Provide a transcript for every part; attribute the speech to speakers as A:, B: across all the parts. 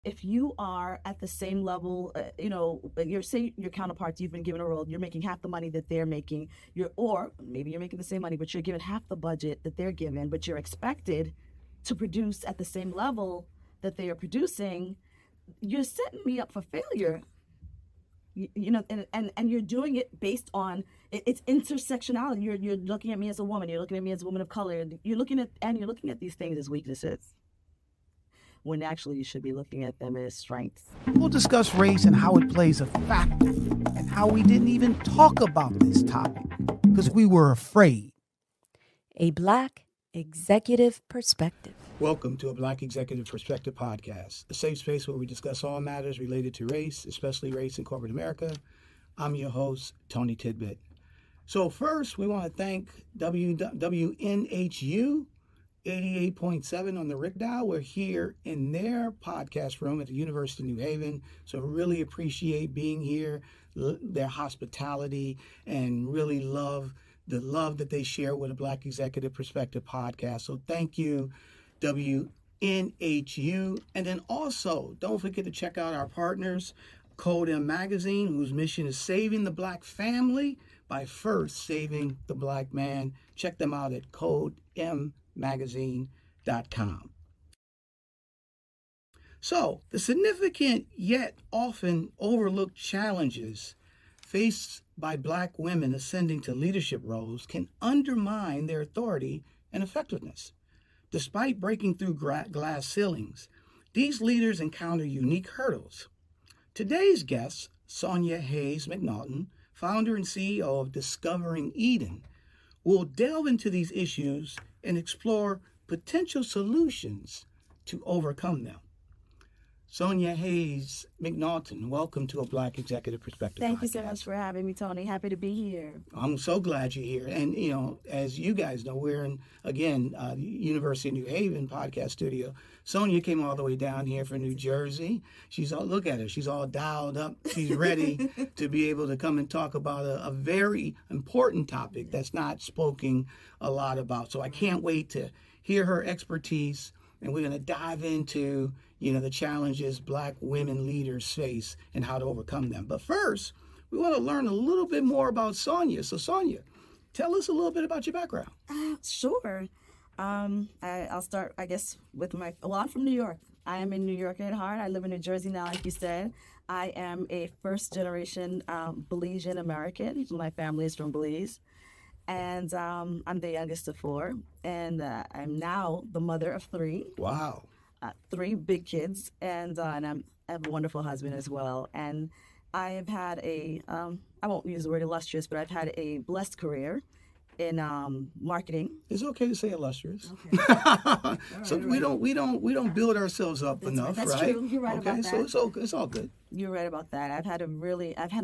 A: if you are at the same level, your counterparts, you've been given a role, you're making half the money that they're making, or maybe you're making the same money, but you're given half the budget that they're given, but you're expected to produce at the same level that they are producing, you're setting me up for failure. And you're doing it based on it's intersectionality. You're looking at me as a woman. You're looking at me as a woman of color. You're looking at these things as weaknesses, when actually you should be looking at them as strengths.
B: We'll discuss race and how it plays a factor, and how we didn't even talk about this topic because we were afraid.
C: A Black Executive Perspective.
D: Welcome to a Black Executive Perspective podcast, a safe space where we discuss all matters related to race, especially race in corporate America. I'm your host, Tony Tidbit. So first, we want to thank WNHU 88.7 on the Rick Dial. We're here in their podcast room at the University of New Haven, so really appreciate being here, their hospitality, and really love the love that they share with a Black Executive Perspective podcast. So thank you, WNHU. And then also, don't forget to check out our partners, Code M Magazine, whose mission is saving the Black family by first saving the Black man. Check them out at codemmagazine.com. So, the significant yet often overlooked challenges faced by Black women ascending to leadership roles can undermine their authority and effectiveness. Despite breaking through glass ceilings, these leaders encounter unique hurdles. Today's guest, Sonja Hayes McNaughton, founder and CEO of Discovering Eden, will delve into these issues and explore potential solutions to overcome them. Sonja Hayes McNaughton, welcome to a Black Executive Perspective
A: Thank
D: podcast.
A: you so much for having me, Tony. Happy to be here.
D: I'm so glad you're here. And, as you guys know, we're in, again, University of New Haven podcast studio. Sonja came all the way down here from New Jersey. Look at her. She's all dialed up. She's ready to be able to come and talk about a very important topic that's not spoken a lot about. So I can't wait to hear her expertise. And we're going to dive into, the challenges Black women leaders face and how to overcome them. But first, we want to learn a little bit more about Sonja. So Sonja, tell us a little bit about your background.
A: Sure. I'll start, I guess, with I'm from New York. I am in New York at heart. I live in New Jersey now, like you said. I am a first-generation Belizean American. My family is from Belize. And I'm the youngest of four. And I'm now the mother of three.
D: Wow.
A: 3 big kids. And I have a wonderful husband as well. And I have had I won't use the word illustrious, but I've had a blessed career in marketing.
D: It's okay to say illustrious.
A: Okay.
D: So we don't build ourselves up enough,
A: that's
D: right?
A: True. You're right
D: okay,
A: about that.
D: so it's all good.
A: You're right about that. I've had an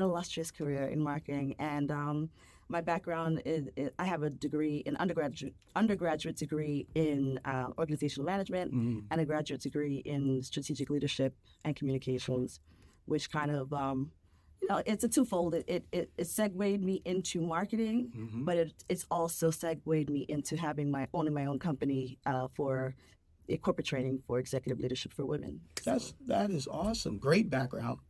A: illustrious career in marketing, and my background is I have a degree, an undergraduate degree in organizational management, and a graduate degree in strategic leadership and communications, which kind of it's a twofold. It segued me into marketing, but it's also segued me into owning my own company for corporate training for executive leadership for women.
D: That is awesome. Great background.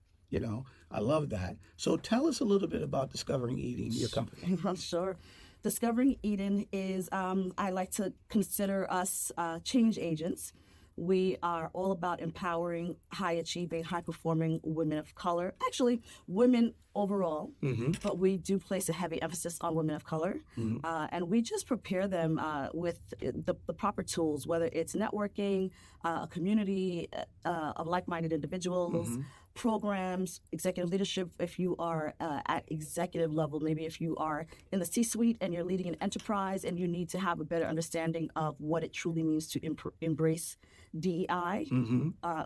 D: I love that. So tell us a little bit about Discovering Eden, your company.
A: Sure. Discovering Eden is, I like to consider us change agents. We are all about empowering high-achieving, high-performing women of color. Actually, women overall, but we do place a heavy emphasis on women of color. And we just prepare them with the proper tools, whether it's networking, a community of like-minded individuals, programs, executive leadership. If you are at executive level, maybe if you are in the C-suite and you're leading an enterprise and you need to have a better understanding of what it truly means to embrace DEI,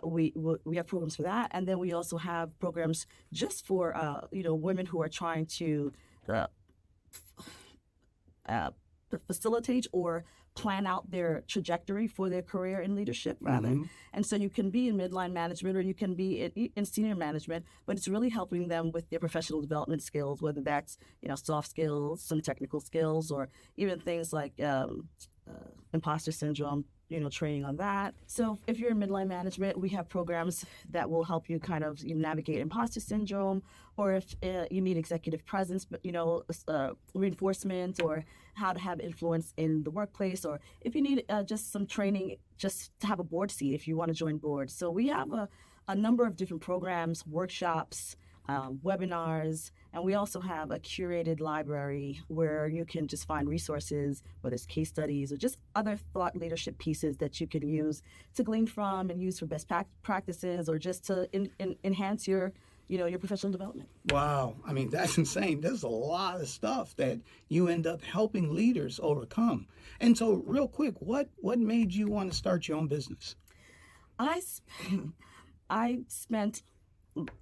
A: we have programs for that. And then we also have programs just for women who are trying to facilitate or plan out their trajectory for their career in leadership, rather. And so you can be in midline management or you can be in senior management, but it's really helping them with their professional development skills, whether that's soft skills, some technical skills, or even things like imposter syndrome, training on that. So if you're in midline management, we have programs that will help you kind of navigate imposter syndrome, or if you need executive presence, but reinforcement, or how to have influence in the workplace, or if you need just some training just to have a board seat if you want to join boards. So we have a number of different programs, workshops, webinars, and we also have a curated library where you can just find resources, whether it's case studies or just other thought leadership pieces that you can use to glean from and use for best practices, or just to enhance your professional development.
D: Wow. I mean, that's insane. There's a lot of stuff that you end up helping leaders overcome. And so real quick, what made you want to start your own business?
A: I spent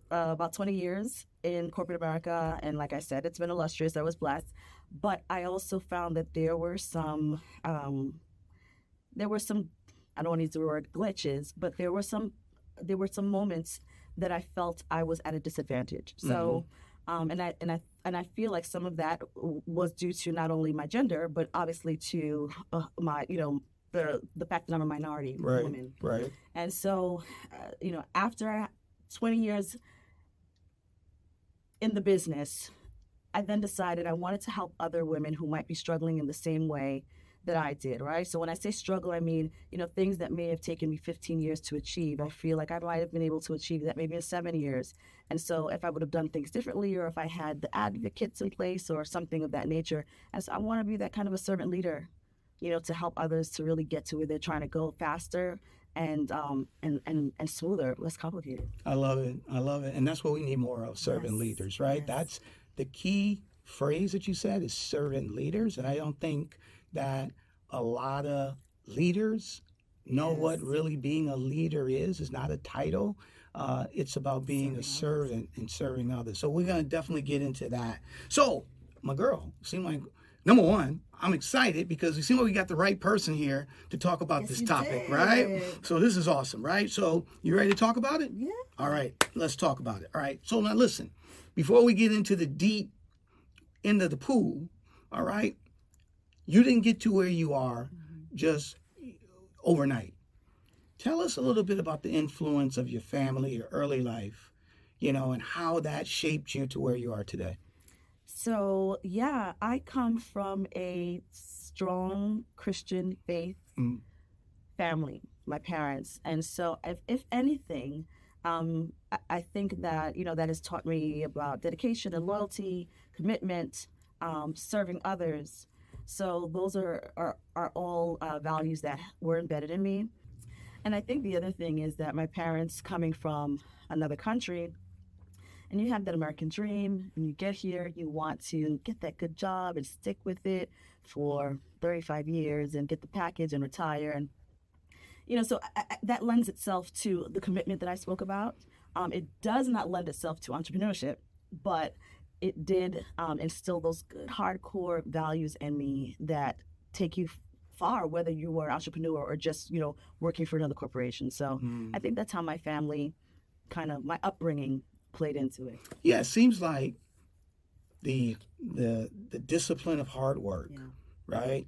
A: about 20 years in corporate America, and like I said, it's been illustrious. I was blessed, but I also found that there were some I don't want to use the word glitches, but there were some moments that I felt I was at a disadvantage. So, and I feel like some of that was due to not only my gender, but obviously to my the fact that I'm a minority woman.
D: Right.
A: And so, after 20 years in the business, I then decided I wanted to help other women who might be struggling in the same way that I did, right? So when I say struggle, I mean, things that may have taken me 15 years to achieve. I feel like I might have been able to achieve that maybe in 7 years. And so if I would have done things differently, or if I had the advocates in place or something of that nature, and so I want to be that kind of a servant leader, to help others to really get to where they're trying to go faster and smoother, less complicated.
D: I love it. And that's what we need more of, servant leaders, right?
A: Yes.
D: That's the key phrase that you said, is servant leaders. And I don't think that a lot of leaders know what really being a leader is. It's not a title. It's about being a servant and serving others. So we're going to definitely get into that. So, my girl, seem like, number one, I'm excited because you seem like we got the right person here to talk about this topic, right? So this is awesome, right? So you ready to talk about it?
A: Yeah.
D: All right, let's talk about it. All right, so now listen, before we get into the deep end of the pool, all right, you didn't get to where you are just overnight. Tell us a little bit about the influence of your family, your early life, and how that shaped you to where you are today.
A: So, I come from a strong Christian faith family, my parents. And so, if anything, I think that, that has taught me about dedication and loyalty, commitment, serving others. So those are all values that were embedded in me. And I think the other thing is that my parents, coming from another country, and you have that American dream, and you get here, you want to get that good job and stick with it for 35 years and get the package and retire. And, so that lends itself to the commitment that I spoke about. It does not lend itself to entrepreneurship, but it did instill those good hardcore values in me that take you far, whether you were an entrepreneur or just, working for another corporation. So I think that's how my family, my upbringing, played into it.
D: Yeah, it seems like the discipline of hard work, right?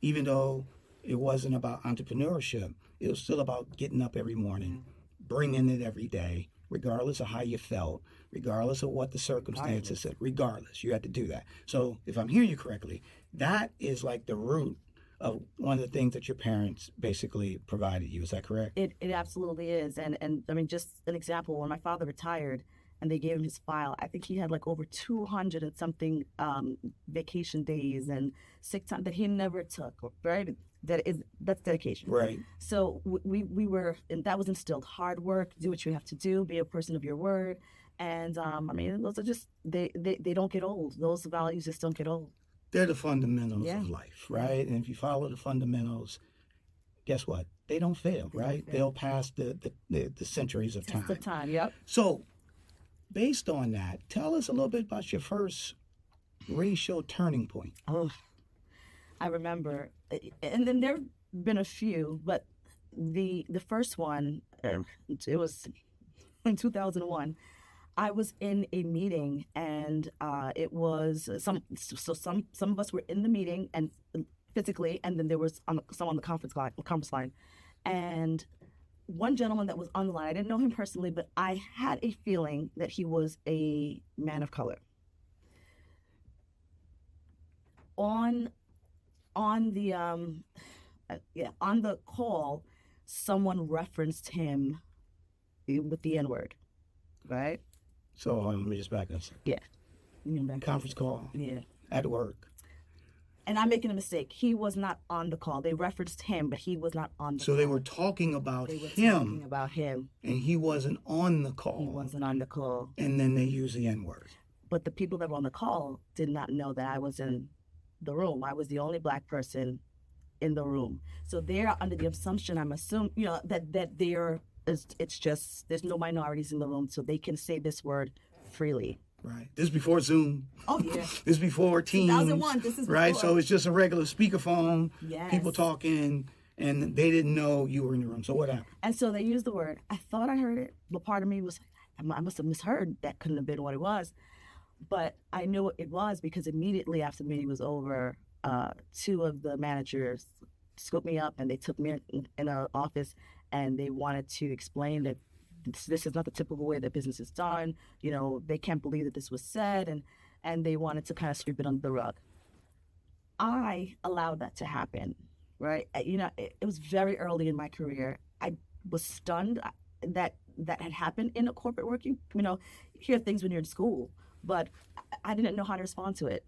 D: Even though it wasn't about entrepreneurship, it was still about getting up every morning, bringing it every day, regardless of how you felt, regardless of what the circumstances said, regardless, you had to do that. So if I'm hearing you correctly, that is like the root of one of the things that your parents basically provided you. Is that correct?
A: It absolutely is. And I mean, just an example, when my father retired and they gave him his file, I think he had like over 200 and something vacation days and sick time that he never took, right? That's dedication.
D: Right.
A: So we were, and that was instilled: hard work, do what you have to do, be a person of your word. And I mean, those are just, they don't get old. Those values just don't get old.
D: They're the fundamentals of life, right? And if you follow the fundamentals, guess what? They don't fail, right? They'll pass the centuries of time.
A: The time, yep.
D: So, based on that, tell us a little bit about your first racial turning point.
A: Oh, I remember, and then there have been a few, but the first one, it was in 2001. I was in a meeting, and it was some of us were in the meeting, and physically, and then there was some on the conference line. And one gentleman that was on the line, I didn't know him personally, but I had a feeling that he was a man of color. On the call, someone referenced him with the N-word, right?
D: So let me just back up.
A: Yeah.
D: Conference call.
A: Yeah.
D: At work.
A: And I'm making a mistake. He was not on the call. They referenced him, but he was not on the call.
D: So they were talking about
A: They were
D: him.
A: talking about him.
D: And he wasn't on the call.
A: He wasn't on the call.
D: And then they use the N-word.
A: But the people that were on the call did not know that I was in the room. I was the only Black person in the room. So they're under the assumption, I'm assuming, that it's just, there's no minorities in the room, so they can say this word freely.
D: Right. This is before Zoom.
A: Oh, yeah.
D: This is before Teams.
A: 2001, this is
D: right.
A: before.
D: So it's just a regular speakerphone.
A: Yes.
D: People talking, and they didn't know you were in the room. So what happened?
A: And so they used the word. I thought I heard it, but part of me was like, I must have misheard. That couldn't have been what it was. But I knew what it was because immediately after the meeting was over, two of the managers scooped me up and they took me in an office and they wanted to explain that this is not the typical way that business is done. They can't believe that this was said, and they wanted to kind of sweep it under the rug. I allowed that to happen, right? It was very early in my career. I was stunned that had happened in a corporate working. You hear things when you're in school, but I didn't know how to respond to it.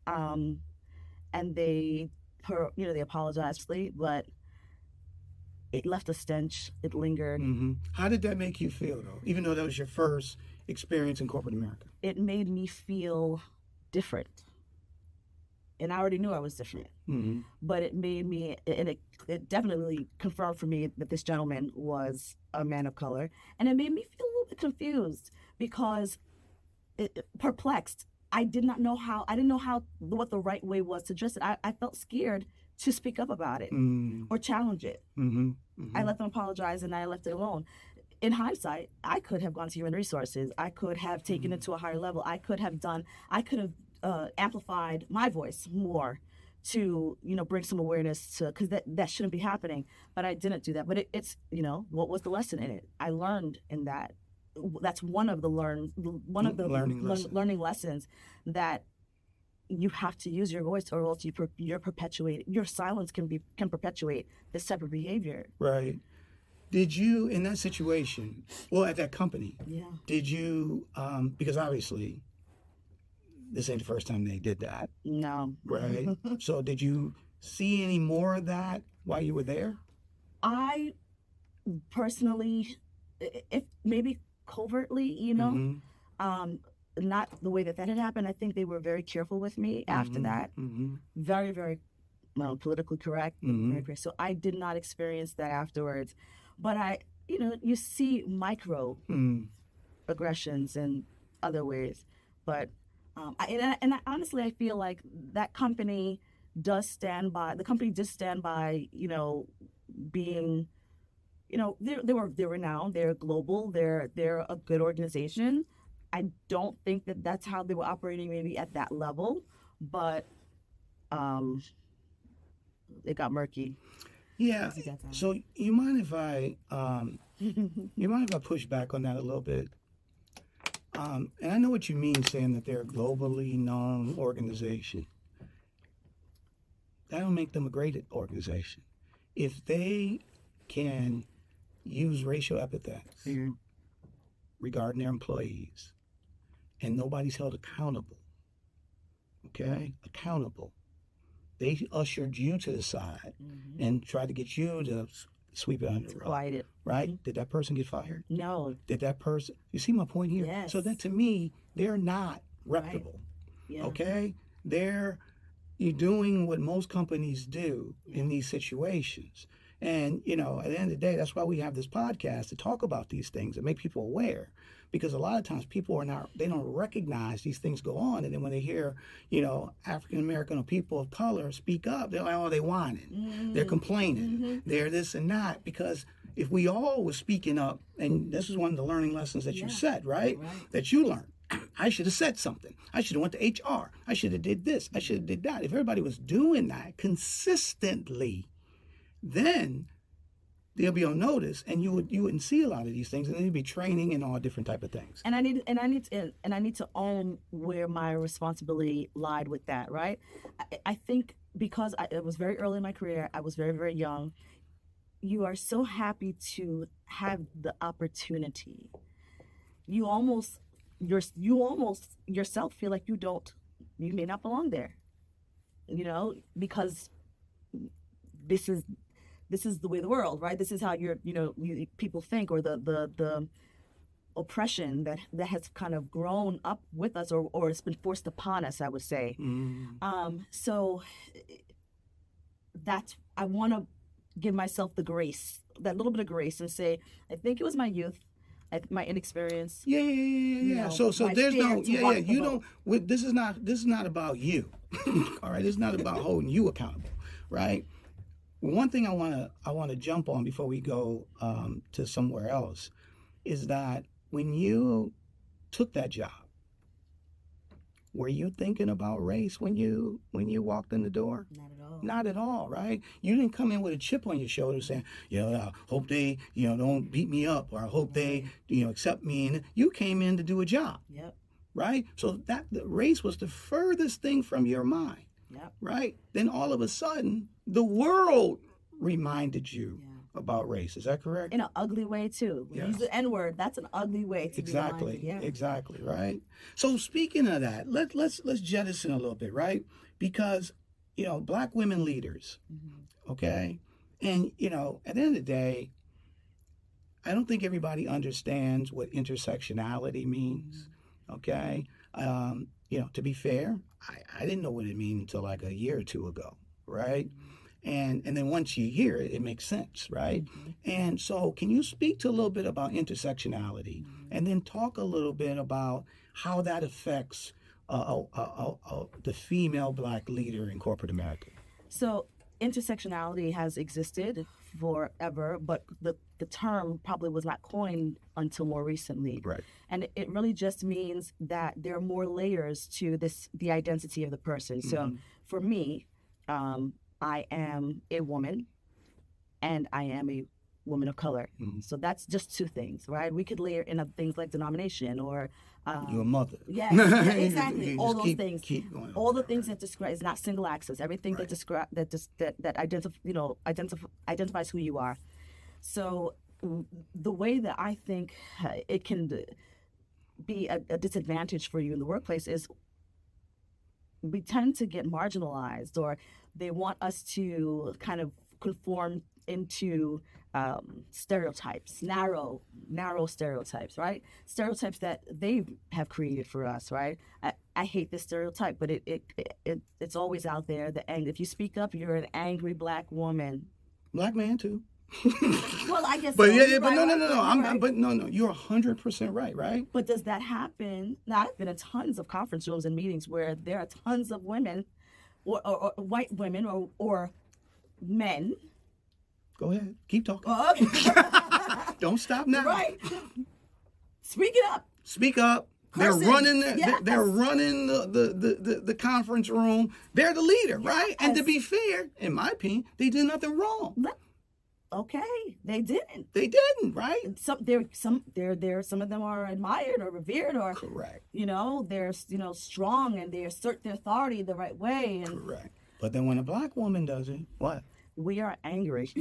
A: And they apologized, but it left a stench. It lingered.
D: Mm-hmm. How did that make you feel, though? Even though that was your first experience in corporate America?
A: It made me feel different. And I already knew I was different. Mm-hmm. But it made me, and it definitely confirmed for me that this gentleman was a man of color. And it made me feel a little bit confused because, perplexed. I didn't know what the right way was to address it. I felt scared to speak up about it or challenge it. Mm-hmm. Mm-hmm. I let them apologize and I left it alone. In hindsight, I could have gone to human resources. I could have taken it to a higher level. I could have amplified my voice more to, bring some awareness to, because that shouldn't be happening. But I didn't do that. But it's, what was the lesson in it? I learned in that. That's one of the learning lessons that you have to use your voice, or else your silence can perpetuate this type of behavior.
D: Right. Did you, in that situation, at that company, did you, because obviously this ain't the first time they did that.
A: No.
D: Right. So did you see any more of that while you were there? I
A: personally, if maybe covertly, not the way that had happened. I think they were very careful with me after that. Mm-hmm. Very, very politically correct. Mm-hmm. Very correct. So I did not experience that afterwards. But you see microaggressions in other ways. But I honestly, I feel like that company did stand by, being, they're renowned, they're global, they're a good organization. I don't think that that's how they were operating maybe at that level, but it got murky.
D: Yeah. So you mind if I push back on that a little bit? And I know what you mean saying that they're a globally known organization. That'll make them a great organization. If they can use racial epithets regarding their employees and nobody's held accountable, they ushered you to the side and tried to get you to sweep it under the rug. Quiet it. Right? Mm-hmm. Did that person get fired?
A: No.
D: Did that person, you see my point here?
A: Yes.
D: So that to me, they're not reputable. Right. Yeah. Okay? You're doing what most companies do in these situations. And, at the end of the day, that's why we have this podcast to talk about these things and make people aware. Because a lot of times people they don't recognize these things go on. And then when they hear, African-American or people of color speak up, they're like, they whining. Mm-hmm. They're complaining. Mm-hmm. They're this and that. Because if we all were speaking up, and this is one of the learning lessons that you said, right? That you learned. I should have said something. I should have went to HR. I should have did this. I should have did that. If everybody was doing that consistently, then they'll be on notice, and you wouldn't see a lot of these things, and there'd be training and all different type of things.
A: And I need to own where my responsibility lied with that, right? I think because it was very early in my career, I was very, very young. You are so happy to have the opportunity. You almost yourself feel like you may not belong there, because this is the way of the world, right? This is how people think, or the oppression that has kind of grown up with us, or it's been forced upon us, I would say. So I want to give myself the grace, that little bit of grace, and say, I think it was my youth, my inexperience.
D: Yeah. So there's no, you don't. This is not about you. All right, it's not about holding you accountable, right? One thing I want to jump on before we go to somewhere else is that when you took that job, were you thinking about race when you walked in the door?
A: Not at all.
D: Not at all, right? You didn't come in with a chip on your shoulder saying, I hope they, don't beat me up, or I hope they, accept me. And you came in to do a job.
A: Yep.
D: Right? So the race was the furthest thing from your mind.
A: Yep.
D: Right? Then all of a sudden, the world reminded you about race. Is that correct?
A: In an ugly way, too. When you use the N-word, that's an ugly way to be reminded. Yeah.
D: Exactly, right? So speaking of that, let's jettison a little bit, right? Because, Black women leaders, okay? And, at the end of the day, I don't think everybody understands what intersectionality means, okay? To be fair, I didn't know what it meant until like a year or two ago, right? And then once you hear it, it makes sense, right? And so can you speak to a little bit about intersectionality, and then talk a little bit about how that affects the female Black leader in corporate America?
A: So intersectionality has existed forever, but the term probably was not coined until more recently.
D: Right.
A: And it really just means that there are more layers to the identity of the person. So for me, I am a woman, and I am a woman of color. So that's just two things, right? We could layer in other things like denomination, or
D: you're a mother.
A: Yeah, exactly. All those things.
D: Keep going.
A: All the things that describe is not single axis. Everything that describe that identifies who you are. So the way that I think it can be a disadvantage for you in the workplace is we tend to get marginalized, or they want us to kind of conform into stereotypes, narrow stereotypes, right? Stereotypes that they have created for us, right? I hate this stereotype, but it's always out there. And if you speak up, you're an angry Black woman.
D: Black man too.
A: Well, I guess.
D: But
A: so.
D: yeah, but
A: Right,
D: no. No. You're 100% right?
A: But does that happen? Now, I've been in tons of conference rooms and meetings where there are tons of women, or white women, or men.
D: Go ahead, keep talking. Don't stop now.
A: Right. Speak it up.
D: Speak up.
A: Person.
D: They're running.
A: Yes.
D: They're running the conference room. They're the leader, right?
A: Yes.
D: And to be fair, in my opinion, they did nothing wrong.
A: Okay, they didn't.
D: They didn't, right?
A: Some of them are admired or revered, or
D: correct.
A: They're strong, and they assert their authority the right way. And
D: correct. But then when a Black woman does it, what?
A: We are angry.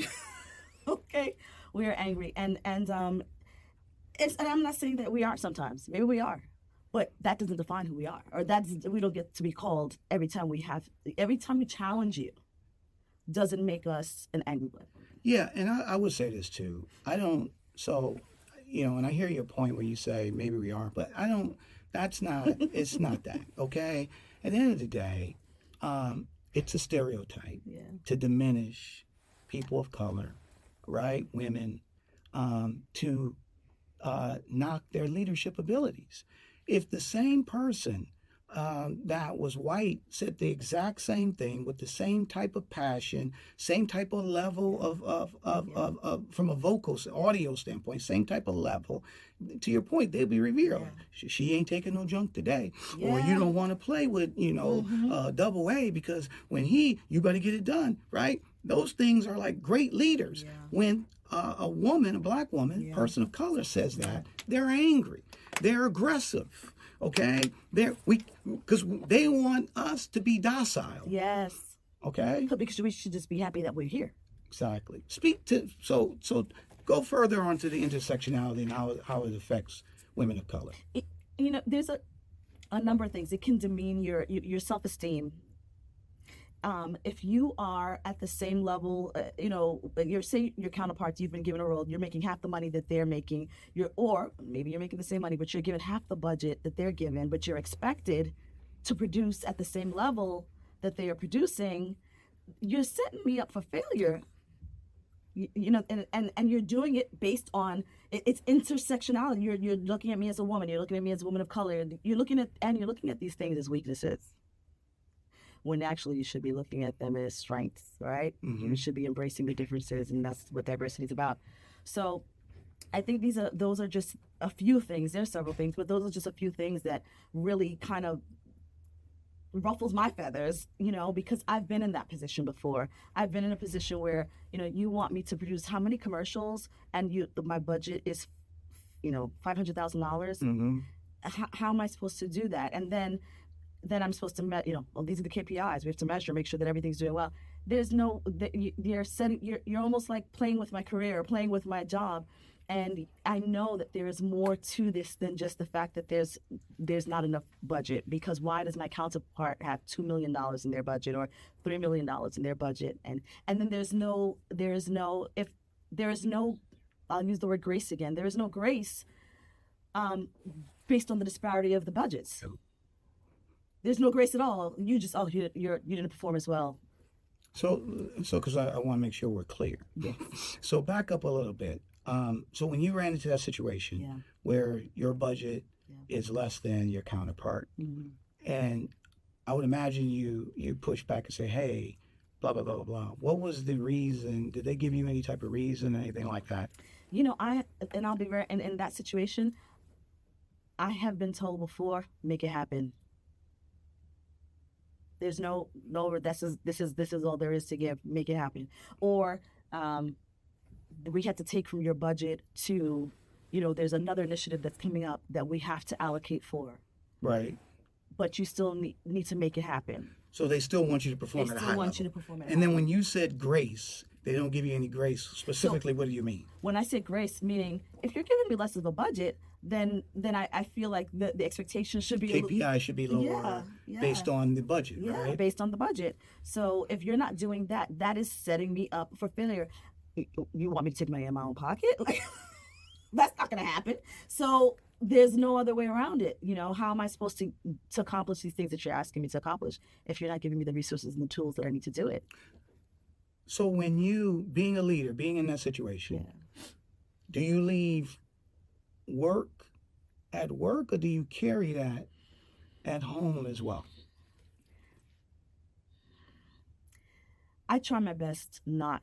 A: Okay, we are angry, and I'm not saying that we aren't sometimes. Maybe we are, but that doesn't define who we are, or we don't get to be called every time we challenge you. Doesn't make us an angry Black woman.
D: Yeah, and I would say this too. And I hear your point where you say maybe we are, but I don't. That's not. It's not that. Okay. At the end of the day, it's a stereotype to diminish people of color, right? Women, to knock their leadership abilities. If the same person that was white said the exact same thing with the same type of passion, same type of level of from a vocal audio standpoint, same type of level. To your point, they'll be revealed. She ain't taking no junk today, or you don't want to play with double A because when you better get it done, right? Those things are like great leaders. When a woman, a black woman, person of color says that, they're angry, they're aggressive. Okay, because they want us to be docile.
A: Yes.
D: Okay.
A: Because we should just be happy that we're here.
D: Exactly. Speak to so go further onto the intersectionality and how it affects women of color.
A: There's a number of things. It can demean your self-esteem. If you are at the same level, your counterparts, you've been given a role, you're making half the money that they're making, or maybe you're making the same money, but you're given half the budget that they're given, but you're expected to produce at the same level that they are producing, you're setting me up for failure. And you're doing it based on it's intersectionality. You're looking at me as a woman, you're looking at me as a woman of color, and you're looking at these things as weaknesses, when actually you should be looking at them as strengths, right? You should be embracing the differences, and that's what diversity is about. So I think those are just a few things. There's several things, but those are just a few things that really kind of ruffles my feathers, because I've been in that position before. I've been in a position where, you want me to produce how many commercials, and my budget is, $500,000. How am I supposed to do that? And then I'm supposed to, these are the KPIs. We have to measure, make sure that everything's doing well. There's you're almost like playing with my career, playing with my job. And I know that there is more to this than just the fact that there's not enough budget. Because why does my counterpart have $2 million in their budget or $3 million in their budget? And then there is no, I'll use the word grace again. There is no grace based on the disparity of the budgets. There's no grace at all. You just, you didn't perform as well.
D: So because I want to make sure we're clear. So back up a little bit. So when you ran into that situation where your budget is less than your counterpart, and I would imagine you push back and say, hey, blah, blah, blah, blah, blah. What was the reason? Did they give you any type of reason, anything like that?
A: I'll be very, in that situation, I have been told before, make it happen. There's no, this is all there is to give, make it happen. Or, we had to take from your budget to, there's another initiative that's coming up that we have to allocate for.
D: Right.
A: But you still need to make it happen.
D: So they still want you to perform at a high level. They still want you to perform at a high level. And then when you said grace, they don't give you any grace. Specifically, what do you mean? When
A: I say grace, meaning if you're giving me less of a budget, then I feel like the expectation should be
D: KPI should be lower based on the budget, right?
A: Based on the budget. So if you're not doing that, that is setting me up for failure. You want me to take money in my own pocket? That's not going to happen. So there's no other way around it. How am I supposed to accomplish these things that you're asking me to accomplish if you're not giving me the resources and the tools that I need to do it?
D: So when you, being a leader, being in that situation, do you leave work at work, or do you carry that at home as well?
A: I try my best not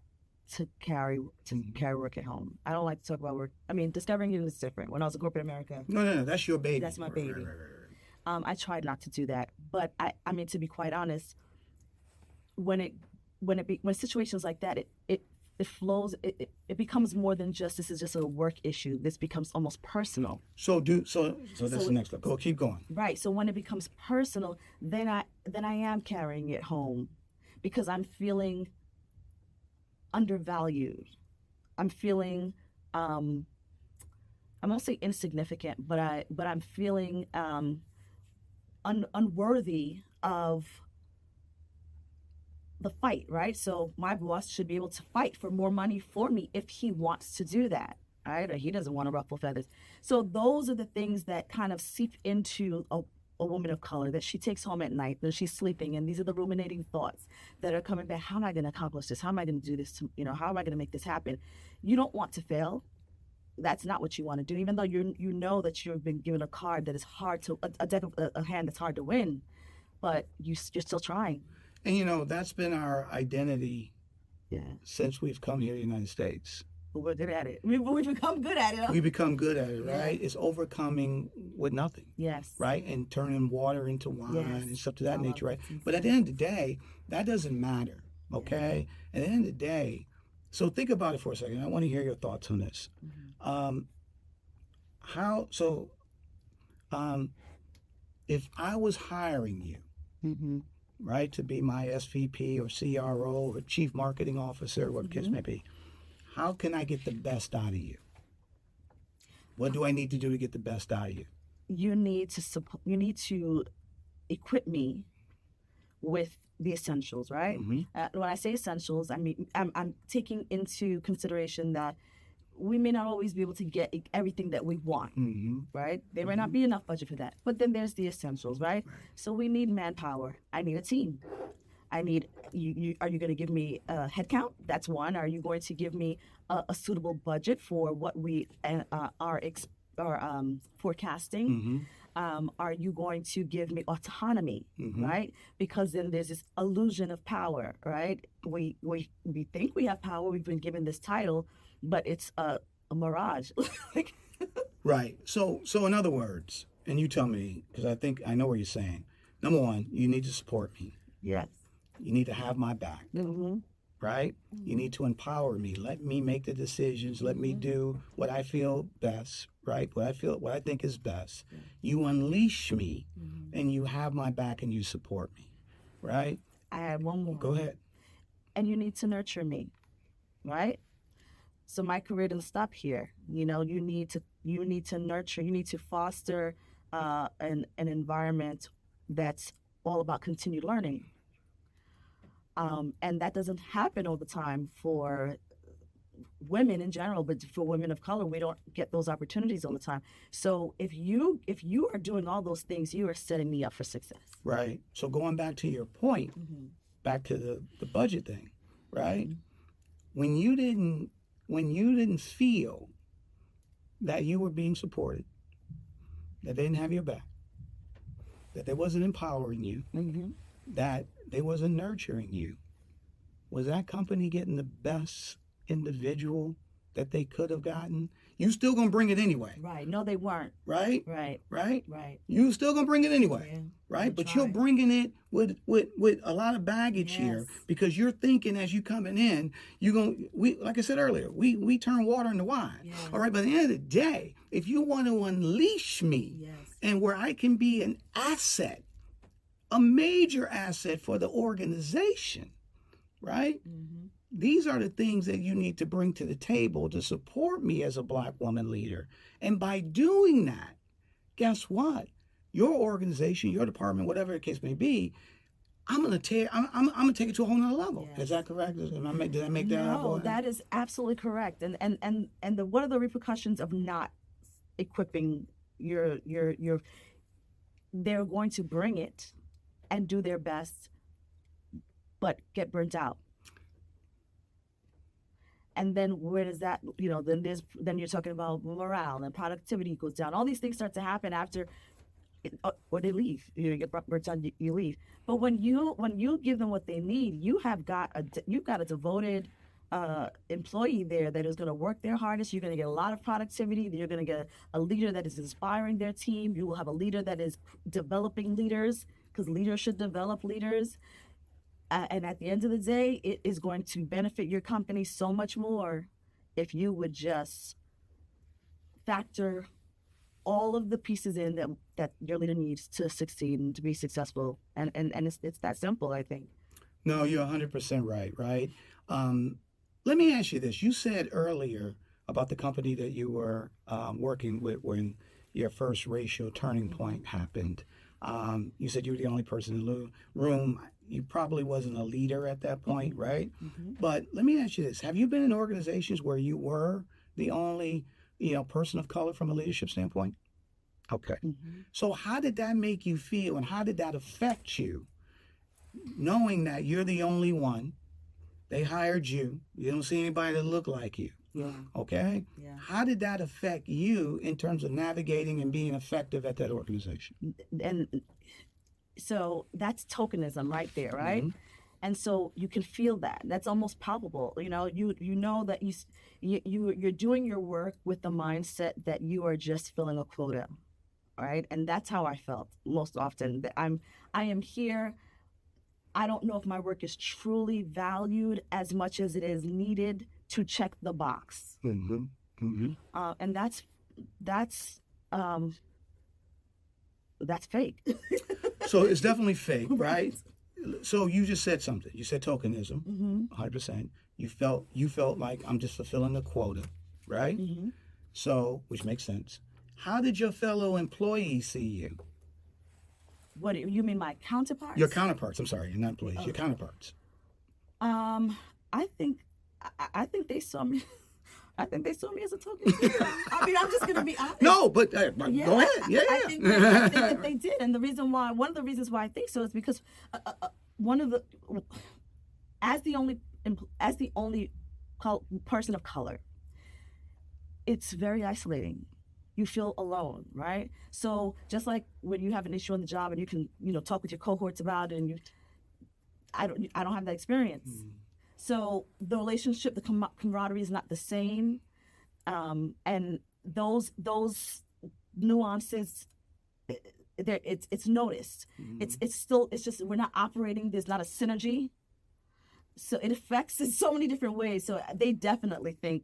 A: to carry work at home. I don't like to talk about work. I mean, discovering it is different. When I was in corporate America,
D: no, that's your baby.
A: That's my baby. I tried not to do that, but I mean, to be quite honest, when situations like that, it flows. It becomes more than just this is just a work issue. This becomes almost personal. So that's the next step. Go, keep going. Right. So when it becomes personal, then I am carrying it home, because I'm feeling undervalued. I'm feeling I won't say insignificant, but I'm feeling unworthy of the fight, right? So my boss should be able to fight for more money for me if he wants to do that, right? Or he doesn't want to ruffle feathers. So those are the things that kind of seep into a woman of color, that she takes home at night, that she's sleeping, and these are the ruminating thoughts that are coming back. How am I going to accomplish this? How am I going to do this? How am I going to make this happen? You don't want to fail. that's not what you want to do, even though you know that you've been given a card that is hard to, a deck of a hand that's hard to win, but you're still trying.
D: And you know, that's been our identity
A: Yeah.
D: since we've come here to the United States.
A: But we're good at it. We've become good at it.
D: We become good at it, right? It's overcoming with nothing.
A: Yes.
D: Right? And turning water into wine and stuff to that nature, right? But at the end of the day, that doesn't matter, okay? At the end of the day, so think about it for a second. I want to hear your thoughts on this. If I was hiring you, right, to be my SVP or CRO or Chief Marketing Officer, what the case may be, how can I get the best out of you? What do I need to do to get the best out of you?
A: You need to equip me with the essentials, right? When I say essentials, I mean I'm taking into consideration that we may not always be able to get everything that we want, right? There may not be enough budget for that. But then there's the essentials, right? So we need manpower. I need a team. I need you. Are you going to give me a headcount? That's one. Are you going to give me a suitable budget for what we are forecasting? Are you going to give me autonomy, right? Because then there's this illusion of power, right? We think we have power. We've been given this title, but it's a mirage.
D: Right. So in other words, and you tell me, because I think I know what you're saying. Number one, you need to support me.
A: Yes.
D: You need to have my back, right? You need to empower me. Let me make the decisions. Let me do what I feel best, right? What I think is best. You unleash me, and you have my back, and you support me, right?
A: I have one more.
D: Go ahead.
A: And you need to nurture me, right? So my career doesn't stop here. You know, you need to nurture. You need to foster an environment that's all about continued learning. And that doesn't happen all the time for women in general, but for women of color, we don't get those opportunities all the time. So if you are doing all those things, you are setting me up for success.
D: Right. So going back to your point, back to the budget thing, right? When you didn't feel that you were being supported, that they didn't have your back, that they wasn't empowering you, that they wasn't nurturing you, was that company getting the best individual that they could have gotten? You still gonna bring it anyway.
A: Right. No, they weren't.
D: Right?
A: Right.
D: Right?
A: Right.
D: You still gonna bring it anyway.
A: Yeah.
D: Right? But you're bringing it with a lot of baggage here, because you're thinking as you coming in, like I said earlier, we turn water into wine.
A: Yes.
D: All right, but at the end of the day, if you want to unleash me and where I can be an asset, a major asset for the organization, right? These are the things that you need to bring to the table to support me as a Black woman leader. And by doing that, guess what? Your organization, your department, whatever the case may be, I'm gonna take it to a whole nother level. Yes. Is that correct? Did I make that up?
A: No, that is absolutely correct. And what are the repercussions of not equipping your they're going to bring it and do their best, but get burnt out. And then where does that, then you're talking about morale and productivity goes down. All these things start to happen after, or they leave. You get burnt out, you leave. But when you give them what they need, you've got a devoted employee there that is going to work their hardest. You're going to get a lot of productivity. You're going to get a leader that is inspiring their team. You will have a leader that is developing leaders, because leaders should develop leaders. And at the end of the day, it is going to benefit your company so much more if you would just factor all of the pieces in that your leader needs to succeed and to be successful. And it's that simple, I think.
D: No, you're 100% right? Let me ask you this. You said earlier about the company that you were working with when your first racial turning point happened. You said you were the only person in the room. You probably wasn't a leader at that point, right? But let me ask you this. Have you been in organizations where you were the only, person of color from a leadership standpoint? Okay. So how did that make you feel, and how did that affect you, knowing that you're the only one? They hired you. You don't see anybody that look like you.
A: Yeah.
D: Okay?
A: Yeah.
D: How did that affect you in terms of navigating and being effective at that organization?
A: And so that's tokenism right there, right?
D: Mm-hmm.
A: And so you can feel that. That's almost palpable. You know that you're doing your work with the mindset that you are just filling a quota, right? And that's how I felt most often. That I am here. I don't know if my work is truly valued as much as it is needed to check the box.
D: Mm-hmm. Mm-hmm.
A: And that's fake.
D: So it's definitely fake, right? So you just said something. You said tokenism,
A: Mm-hmm.
D: 100%. You felt like I'm just fulfilling the quota, right?
A: Mm-hmm.
D: So, which makes sense. How did your fellow employees see you?
A: What do you mean, my counterparts?
D: Your counterparts. I'm sorry, not employees. Your counterparts.
A: I think they saw me. I think they saw me as a token. I mean, I'm just gonna be honest.
D: No, but go ahead. Yeah.
A: I think that they did, and one of the reasons why I think so is because as the only person of color, it's very isolating. You feel alone, right? So just like when you have an issue on the job and you can, talk with your cohorts about it, and I don't have that experience. Mm. So the relationship, the camaraderie is not the same, and those nuances, it's noticed. Mm-hmm. It's just we're not operating. There's not a synergy, so it affects in so many different ways. So they definitely think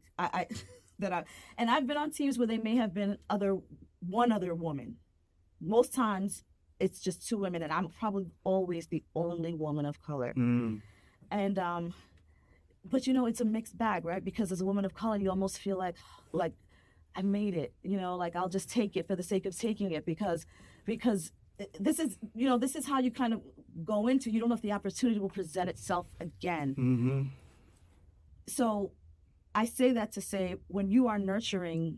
A: and I've been on teams where they may have been one other woman. Most times it's just two women, and I'm probably always the only woman of color. Mm. And but it's a mixed bag, right? Because as a woman of color, you almost feel like I made it, like I'll just take it for the sake of taking it because this is how you kind of go into. You don't know if the opportunity will present itself again. Mm-hmm. So I say that to say, when you are nurturing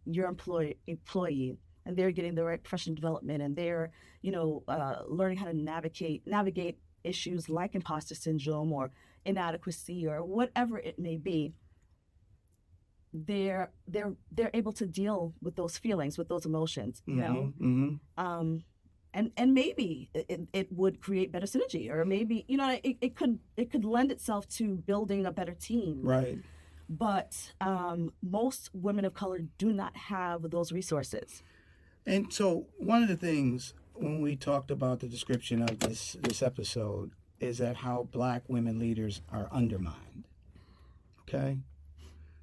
A: your employee and they're getting the right professional development and they're, learning how to navigate issues like imposter syndrome or inadequacy or whatever it may be, they're able to deal with those feelings, with those emotions, you know. Mm-hmm. And maybe it would create better synergy, or maybe it could lend itself to building a better team. Right. But most women of color do not have those resources.
D: And so one of the things when we talked about the description of this episode is that how Black women leaders are undermined. Okay?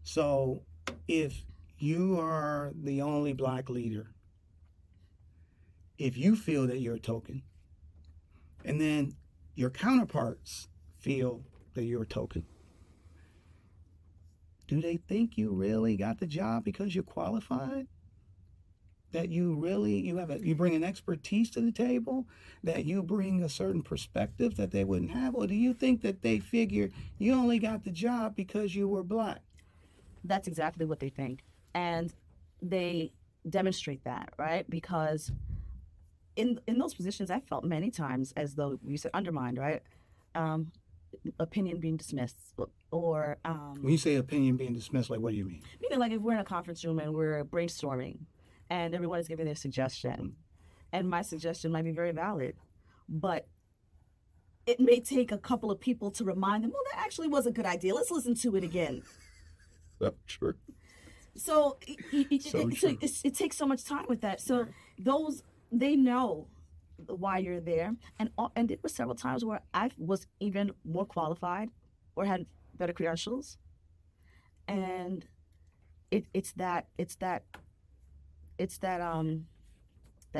D: So if you are the only Black leader, if you feel that you're a token, and then your counterparts feel that you're a token, do they think you really got the job because you're qualified? That you bring an expertise to the table, that you bring a certain perspective that they wouldn't have? Or do you think that they figure you only got the job because you were Black?
A: That's exactly what they think. And they demonstrate that, right? Because in those positions, I felt many times as though you said undermined, right? Opinion being dismissed, or
D: when you say opinion being dismissed, like what do you mean?
A: Meaning, like if we're in a conference room and we're brainstorming, and everyone is giving their suggestion, and my suggestion might be very valid, but it may take a couple of people to remind them, well, that actually was a good idea. Let's listen to it again.
D: That's true.
A: So it takes so much time with that. So they know why you're there, and there were several times where I was even more qualified or had better credentials, and it's that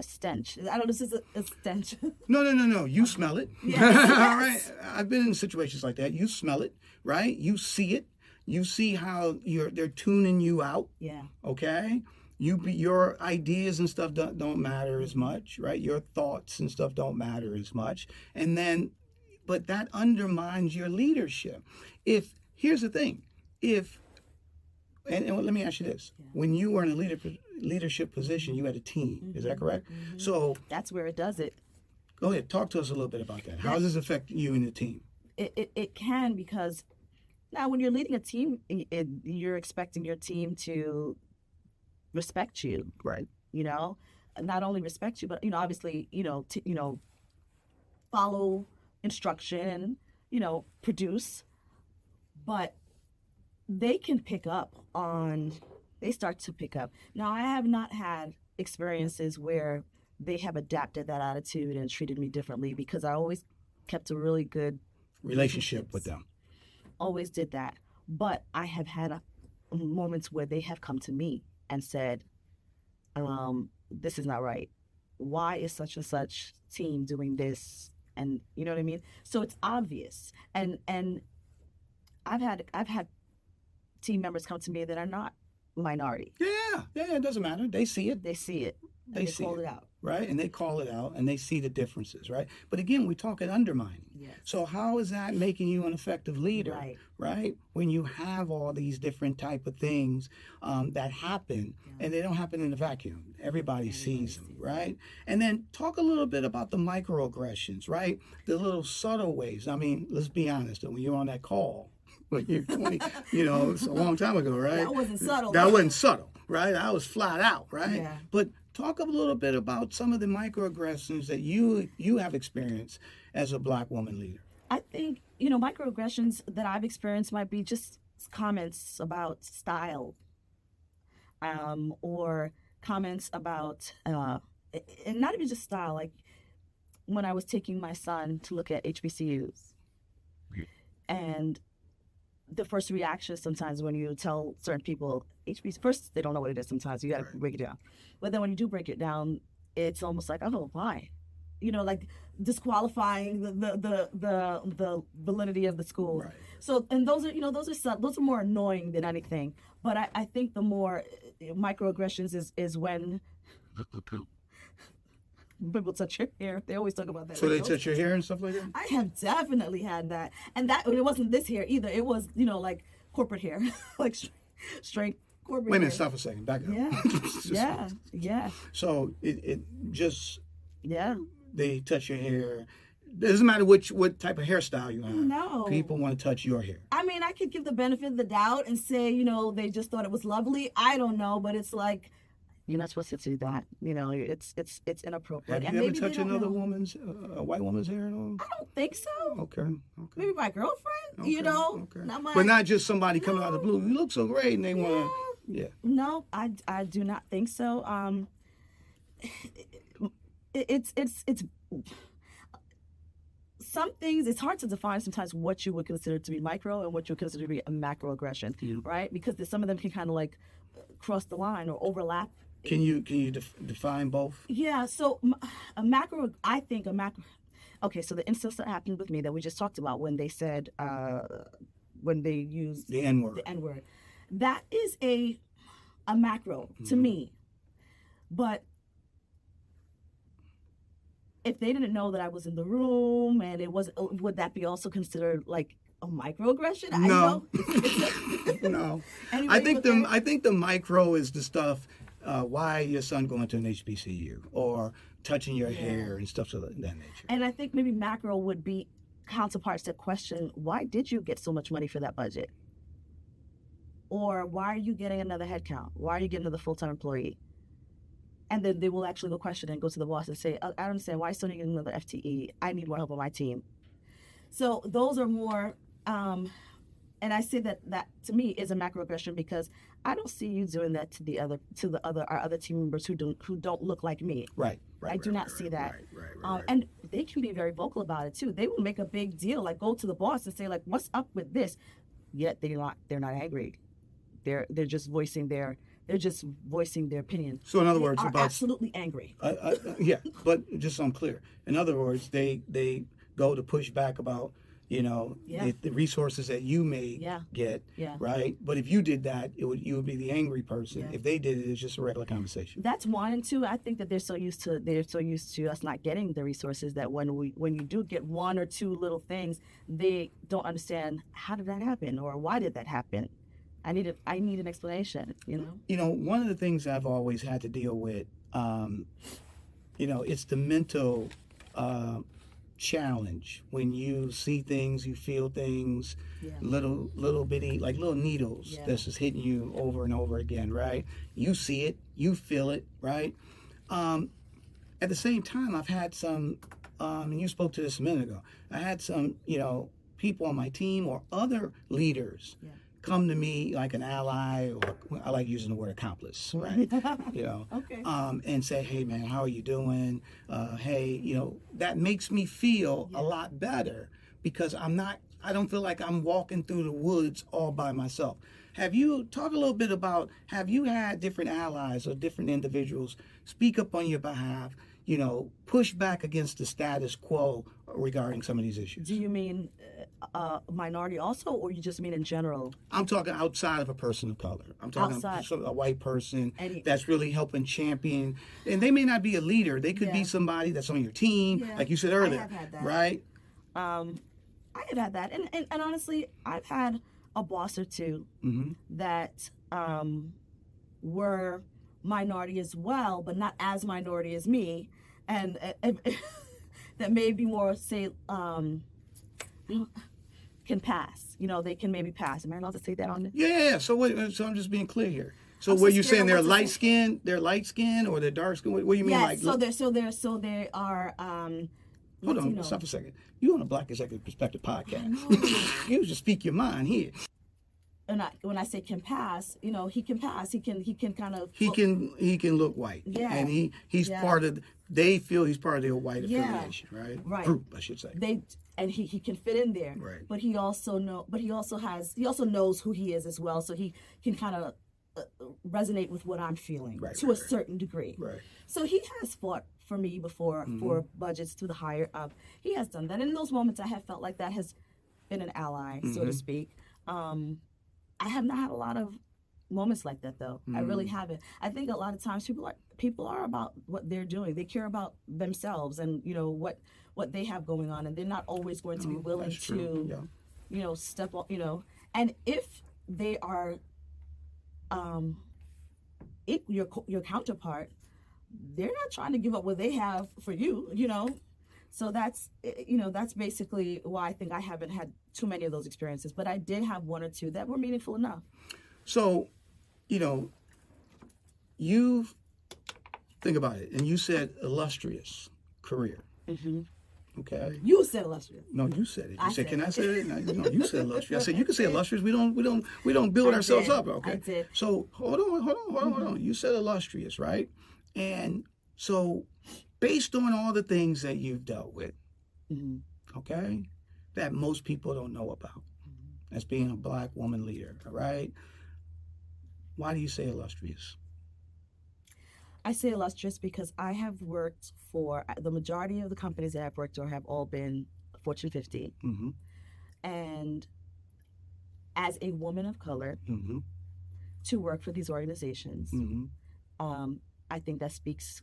A: stench. I don't know. This is a stench.
D: No. You smell it.
A: Yes.
D: All right. I've been in situations like that. You smell it, right? You see it. You see how they're tuning you out. Yeah. Okay. Your ideas and stuff don't matter as much, right? Your thoughts and stuff don't matter as much. But that undermines your leadership. Here's the thing, and let me ask you this: when you were in a leadership position, you had a team. Mm-hmm. Is that correct? Mm-hmm. So
A: that's where it does it.
D: Go ahead, talk to us a little bit about that. How does this affect you and the team?
A: It can, because Now, when you're leading a team, you're expecting your team to respect you,
D: Right.
A: Not only respect you, but, obviously, follow instruction, produce, but they start to pick up. Now, I have not had experiences where they have adapted that attitude and treated me differently, because I always kept a really good
D: Relationship with them.
A: Always did that. But I have had moments where they have come to me and said, this is not right. Why is such and such team doing this? And you know what I mean? So it's obvious. And I've had team members come to me that are not minority.
D: Yeah, it doesn't matter. They see it.
A: They see it.
D: They see
A: call
D: it.
A: it out.
D: Right? And they call it out, and they see the differences, right? But again, we're talking undermining.
A: Yes.
D: So how is that making you an effective leader, right? When you have all these different type of things that happen, and they don't happen in a vacuum. Everybody sees them, right? And then talk a little bit about the microaggressions, right? The little subtle ways. I mean, let's be honest, when you're on that call, when you're 20, it's a long time ago, right?
A: That wasn't subtle.
D: That wasn't subtle, right? I was flat out, right?
A: Yeah.
D: But talk a little bit about some of the microaggressions that you have experienced as a Black woman leader.
A: I think, microaggressions that I've experienced might be just comments about style, or comments about, and not even just style, like when I was taking my son to look at HBCUs. And the first reaction sometimes when you tell certain people HBCU, first they don't know what it is sometimes. You got to break it down. But then when you do break it down, it's almost like, oh, why? Like disqualifying the validity of the school.
D: Right.
A: So, and those are more annoying than anything. But I think the more microaggressions is when people touch your hair. They always talk about that.
D: So they touch your hair and stuff like that?
A: I have definitely had that. And that it wasn't this hair either. It was, like corporate hair, like straight corporate
D: Wait a
A: hair.
D: minute, stop a second. Back up.
A: Yeah.
D: So it just,
A: Yeah.
D: they touch your hair. It doesn't matter what type of hairstyle you have.
A: No.
D: People want to touch your hair.
A: I mean, I could give the benefit of the doubt and say, they just thought it was lovely. I don't know, but it's like, you're not supposed to do that. It's inappropriate.
D: Have you ever touched another woman's, a white woman's hair at all?
A: I don't think so.
D: Okay.
A: Maybe my girlfriend,
D: Okay.
A: not my.
D: But not just somebody coming out of the blue. You look so great, and they want to. Yeah.
A: No, I do not think so. It's some things. It's hard to define sometimes what you would consider to be micro and what you would consider to be a macroaggression, right? Because some of them can kind of like cross the line or overlap.
D: Can you define both?
A: Yeah. So a macro. Okay. So the instance that happened with me that we just talked about when they said when they used
D: The N-word.
A: The N-word. That is a macro to me. But if they didn't know that I was in the room and it was, would that be also considered like a microaggression?
D: No. No.
A: Anyway,
D: I think the micro is the stuff. Why your son going to an HBCU or touching your hair and stuff of that nature.
A: And I think maybe macro would be counterparts that question, why did you get so much money for that budget? Or why are you getting another headcount? Why are you getting another full-time employee? And then they will actually go question and go to the boss and say, I don't understand, why is Sonja getting another FTE? I need more help on my team. So those are more, and I say that to me is a macroaggression because I don't see you doing that to our other team members who don't look like me.
D: Right.
A: I do not see that.
D: Right.
A: And they can be very vocal about it too. They will make a big deal, like go to the boss and say like, what's up with this? Yet they're not angry. They're just voicing their opinion.
D: So in other
A: they
D: words,
A: are
D: about
A: absolutely angry.
D: yeah, but just so I'm clear. In other words, they go to push back about the resources that you may get, right? But if you did that, you would be the angry person. If they did it, it's just a regular conversation.
A: That's one, and two. I think that they're so used to us not getting the resources that when you do get one or two little things, they don't understand how did that happen or why did that happen. I need an explanation.
D: One of the things I've always had to deal with, it's the mental challenge when you see things, you feel things,
A: Yeah.
D: little bitty, like little needles
A: Yeah.
D: that's just hitting you over and over again, right? You see it, you feel it, right? At the same time, I've had some, and you spoke to this a minute ago, I had some, people on my team or other leaders
A: Yeah.
D: come to me like an ally, or I like using the word accomplice, right?
A: Okay.
D: And say, hey man, how are you doing? Hey, that makes me feel a lot better because I don't feel like I'm walking through the woods all by myself. Have you talk a little bit about, have you had different allies or different individuals speak up on your behalf, push back against the status quo regarding some of these issues?
A: Do you mean minority also, or you just mean in general?
D: I'm talking outside of a person of color. I'm talking
A: Outside.
D: a white person
A: Any-
D: that's really helping champion. And they may not be a leader. They could be
A: Yeah.
D: somebody that's on your team,
A: Yeah.
D: like you said earlier.
A: I have had that.
D: Right?
A: I have had that, and honestly, I've had a boss or two that were minority as well, but not as minority as me, and that may be more say can pass. They can maybe pass. Am I allowed to say that on this?
D: Yeah. So I'm just being clear here. So
A: I'm so
D: were you
A: scared
D: saying
A: of
D: they're
A: what to
D: light
A: say.
D: skinned? They're light skinned or they're dark skinned? What do you mean?
A: Yes.
D: Like,
A: So they are.
D: hold on,
A: Latino.
D: stop a second. You on a Black Executive Perspective podcast? You just speak your mind here.
A: And when I say can pass, he can pass. He can kind of.
D: He can look white.
A: Yeah.
D: And he's
A: Yeah.
D: part of. They feel he's part of their white
A: Yeah.
D: affiliation, right?
A: Right.
D: Group, I should say.
A: He can fit in there.
D: Right.
A: But he also knows who he is as well, so he can kind of resonate with what I'm feeling
D: Right,
A: to
D: right,
A: a certain degree.
D: Right.
A: So he has fought for me before for budgets to the higher up. He has done that. And in those moments, I have felt like that has been an ally, so to speak. I have not had a lot of moments like that, though. I really haven't. I think a lot of times people are about what they're doing. They care about themselves and what they have going on, and they're not always going to be willing
D: That's true.
A: to
D: Yeah.
A: step on, and if they are your counterpart, they're not trying to give up what they have for you, So that's basically why I think I haven't had too many of those experiences, but I did have one or two that were meaningful enough.
D: So, you think about it, and you said illustrious career. Okay.
A: You said illustrious.
D: No, you said it. You
A: I
D: said,
A: said
D: "Can I
A: it.
D: say it?" No, you said illustrious. I said, "You can say illustrious. We don't build ourselves
A: did.
D: up." Okay.
A: I did.
D: So hold on. You said illustrious, right? And so, based on all the things that you've dealt with, okay, that most people don't know about, as being a Black woman leader, all right? Why do you say illustrious?
A: I say illustrious because I have worked for the majority of the companies that I've worked for have all been Fortune 50. And as a woman of color, to work for these organizations, I think that speaks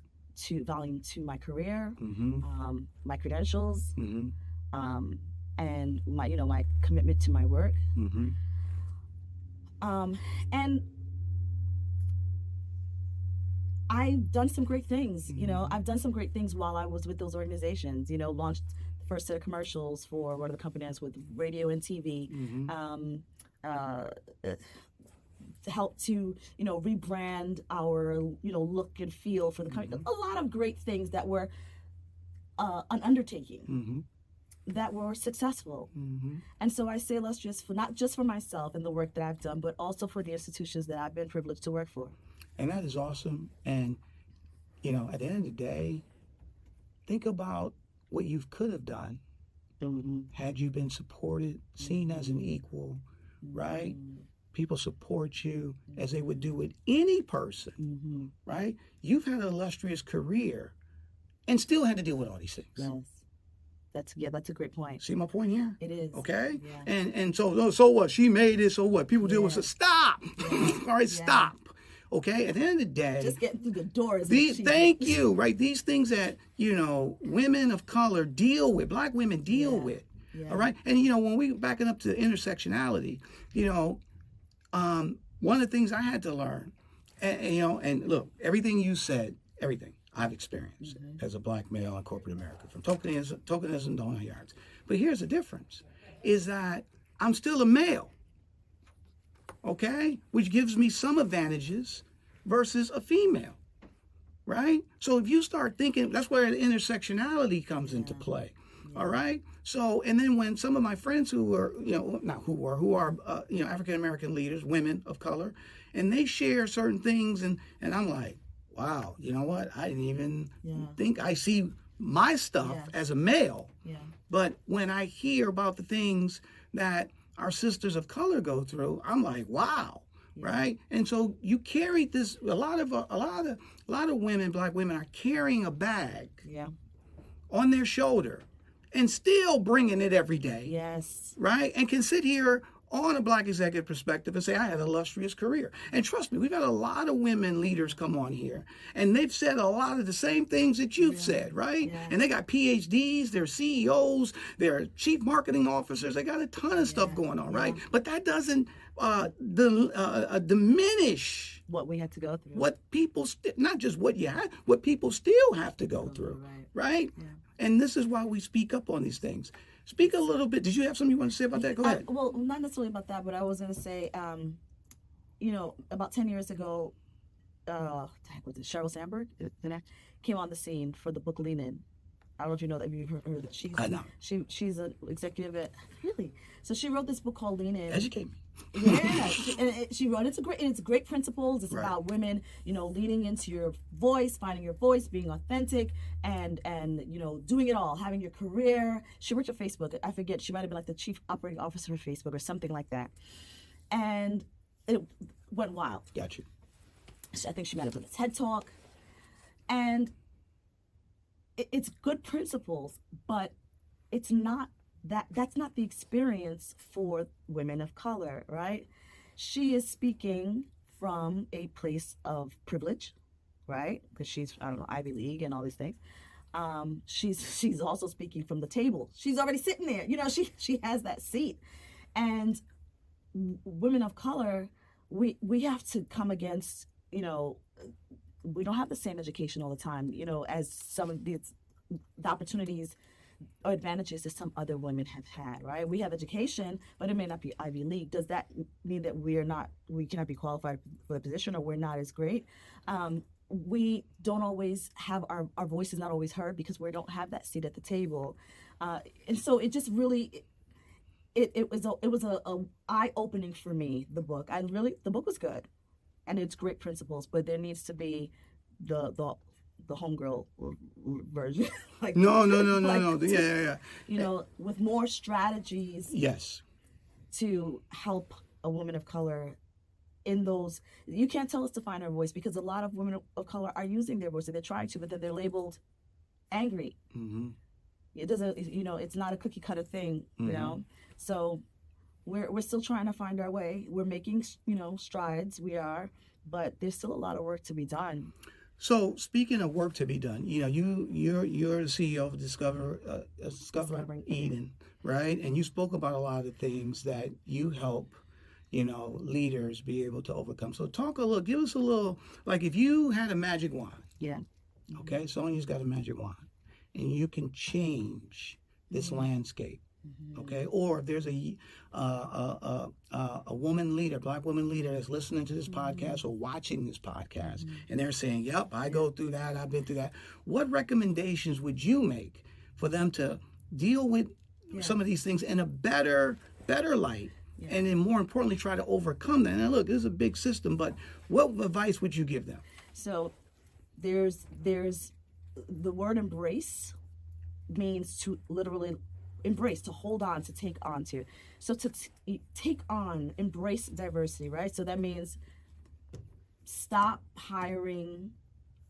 A: volume to my career, my credentials, and my commitment to my work. And I've done some great things. I've done some great things while I was with those organizations. Launched the first set of commercials for one of the companies with radio and TV. Help to rebrand our look and feel for the company. A lot of great things that were an undertaking that were successful. And so I say illustrious for not just for myself and the work that I've done, but also for the institutions that I've been privileged to work for.
D: And that is awesome. And at the end of the day, think about what you could have done had you been supported, seen as an equal, right? People support you as they would do with any person, right? You've had an illustrious career and still had to deal with all these things.
A: Yes. That's a great point.
D: See my point here?
A: It is.
D: Okay?
A: Yeah.
D: And so what? She made it, so what? People deal with it. Stop! All right, stop. Okay? At the end of the day,
A: Just getting through the door is
D: thank you, right? These things that, women of color deal with, Black women deal with.
A: Yeah.
D: All right? And, when we backing up to intersectionality, one of the things I had to learn, and look, everything you said, everything, I've experienced as a black male in corporate America, from tokenism to hierarchy. But here's the difference, is that I'm still a male, okay? Which gives me some advantages versus a female, right? So if you start thinking, that's where the intersectionality comes into play, all right? So, and then when some of my friends who are, who are African-American leaders, women of color, and they share certain things, and I'm like, wow, you know what? I didn't even think I see my stuff as a male. Yeah. But when I hear about the things that our sisters of color go through, I'm like, wow, right? And so you carry this. A lot of women, black women, are carrying a bag on their shoulder, and still bringing it every day.
A: Yes.
D: Right? And can sit here on a black executive perspective and say, I had an illustrious career. And trust me, we've had a lot of women leaders come on here, and they've said a lot of the same things that you've said, right? Yeah. And they got PhDs, they're CEOs, they're chief marketing officers, they got a ton of stuff going on, right? But that doesn't diminish
A: what we had to go through.
D: What people, not just what you had, what people still have to go through, right? Yeah. And this is why we speak up on these things. Speak a little bit. Did you have something you want to say about that? Go ahead.
A: Well, not necessarily about that, but I was going to say, about 10 years ago, was it Sheryl Sandberg came on the scene for the book Lean In. I don't know if you know that. You've heard that.
D: I know.
A: She's an executive at, really? So she wrote this book called Lean In.
D: Educate me.
A: Yeah, she wrote it. It's great principles. It's about women, leaning into your voice, finding your voice, being authentic, and doing it all, having your career. She worked at Facebook. I forget. She might have been like the chief operating officer of Facebook or something like that. And it went wild.
D: Got you.
A: I think she might have done a TED Talk, and it's good principles, but it's not. That's not the experience for women of color, right? She is speaking from a place of privilege, right? Because she's, Ivy League and all these things. She's also speaking from the table. She's already sitting there. She has that seat. And women of color, we have to come against, we don't have the same education all the time, as some of the opportunities or advantages that some other women have had, right? We have education, but it may not be Ivy League. Does that mean that we cannot be qualified for the position, or we're not as great? We don't always have our voices not always heard because we don't have that seat at the table. And so it just really, it was a eye-opening for me, the book. The book was good, and it's great principles, but there needs to be the homegirl version.
D: No.
A: Yeah. With more strategies.
D: Yes.
A: To help a woman of color in those. You can't tell us to find our voice, because a lot of women of color are using their voice, and they're trying to, but then they're labeled angry. Mm-hmm. It doesn't, it's not a cookie cutter thing, So we're still trying to find our way. We're making, strides. We are, but there's still a lot of work to be done.
D: So speaking of work to be done, you're the CEO of Discovering Eden, right? And you spoke about a lot of things that you help, leaders be able to overcome. So give us a little, like if you had a magic wand.
A: Yeah.
D: Okay, Sonja's got a magic wand, and you can change this landscape. Okay, or if there's a woman leader, black woman leader that's listening to this podcast or watching this podcast, and they're saying, "Yep, I go through that. I've been through that." What recommendations would you make for them to deal with some of these things in a better light, and then more importantly, try to overcome that? And look, this is a big system, but what advice would you give them?
A: So, there's the word embrace means to literally embrace, to hold on, to take on to. So to take on, embrace diversity, right? So that means stop hiring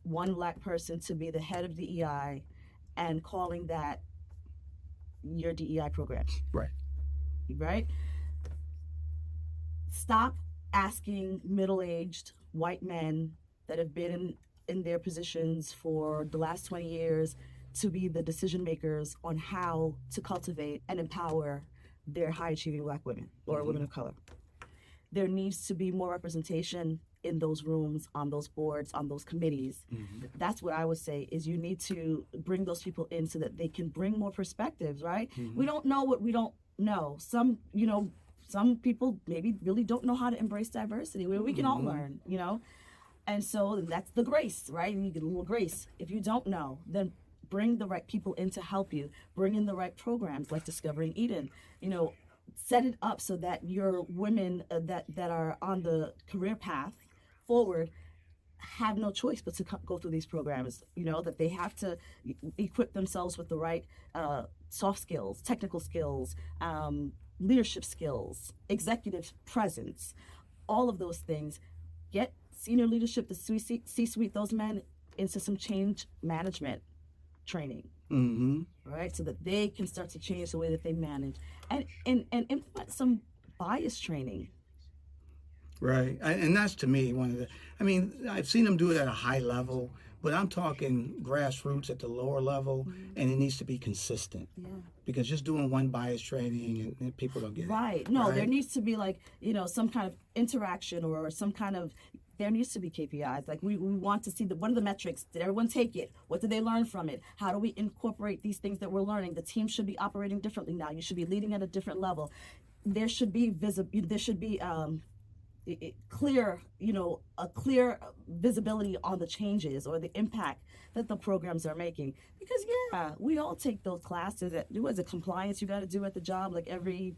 A: one black person to be the head of DEI and calling that your DEI program.
D: Right.
A: Right? Stop asking middle-aged white men that have been in their positions for the last 20 years to be the decision makers on how to cultivate and empower their high-achieving black women or women of color. There needs to be more representation in those rooms, on those boards, on those committees. That's what I would say is you need to bring those people in so that they can bring more perspectives, right? We don't know what we don't know. Some people maybe really don't know how to embrace diversity. We can all learn, And so that's the grace, right? You get a little grace. If you don't know, then bring the right people in to help you. Bring in the right programs like Discovering Eden. Set it up so that your women that are on the career path forward have no choice but to go through these programs. That they have to equip themselves with the right soft skills, technical skills, leadership skills, executive presence, all of those things. Get senior leadership, the C-suite, those men into some change management training, right? So that they can start to change the way that they manage and implement some bias training.
D: Right. And that's, to me, I've seen them do it at a high level, but I'm talking grassroots at the lower level, and it needs to be consistent. Yeah. Because just doing one bias training and people don't get it.
A: Right. No, there needs to be some kind of interaction or some kind of, there needs to be KPIs. Like we want to see what are the metrics? Did everyone take it? What did they learn from it? How do we incorporate these things that we're learning? The team should be operating differently now. You should be leading at a different level. There should be clear visibility on the changes or the impact that the programs are making. Because we all take those classes. What is it, compliance you got to do at the job, like every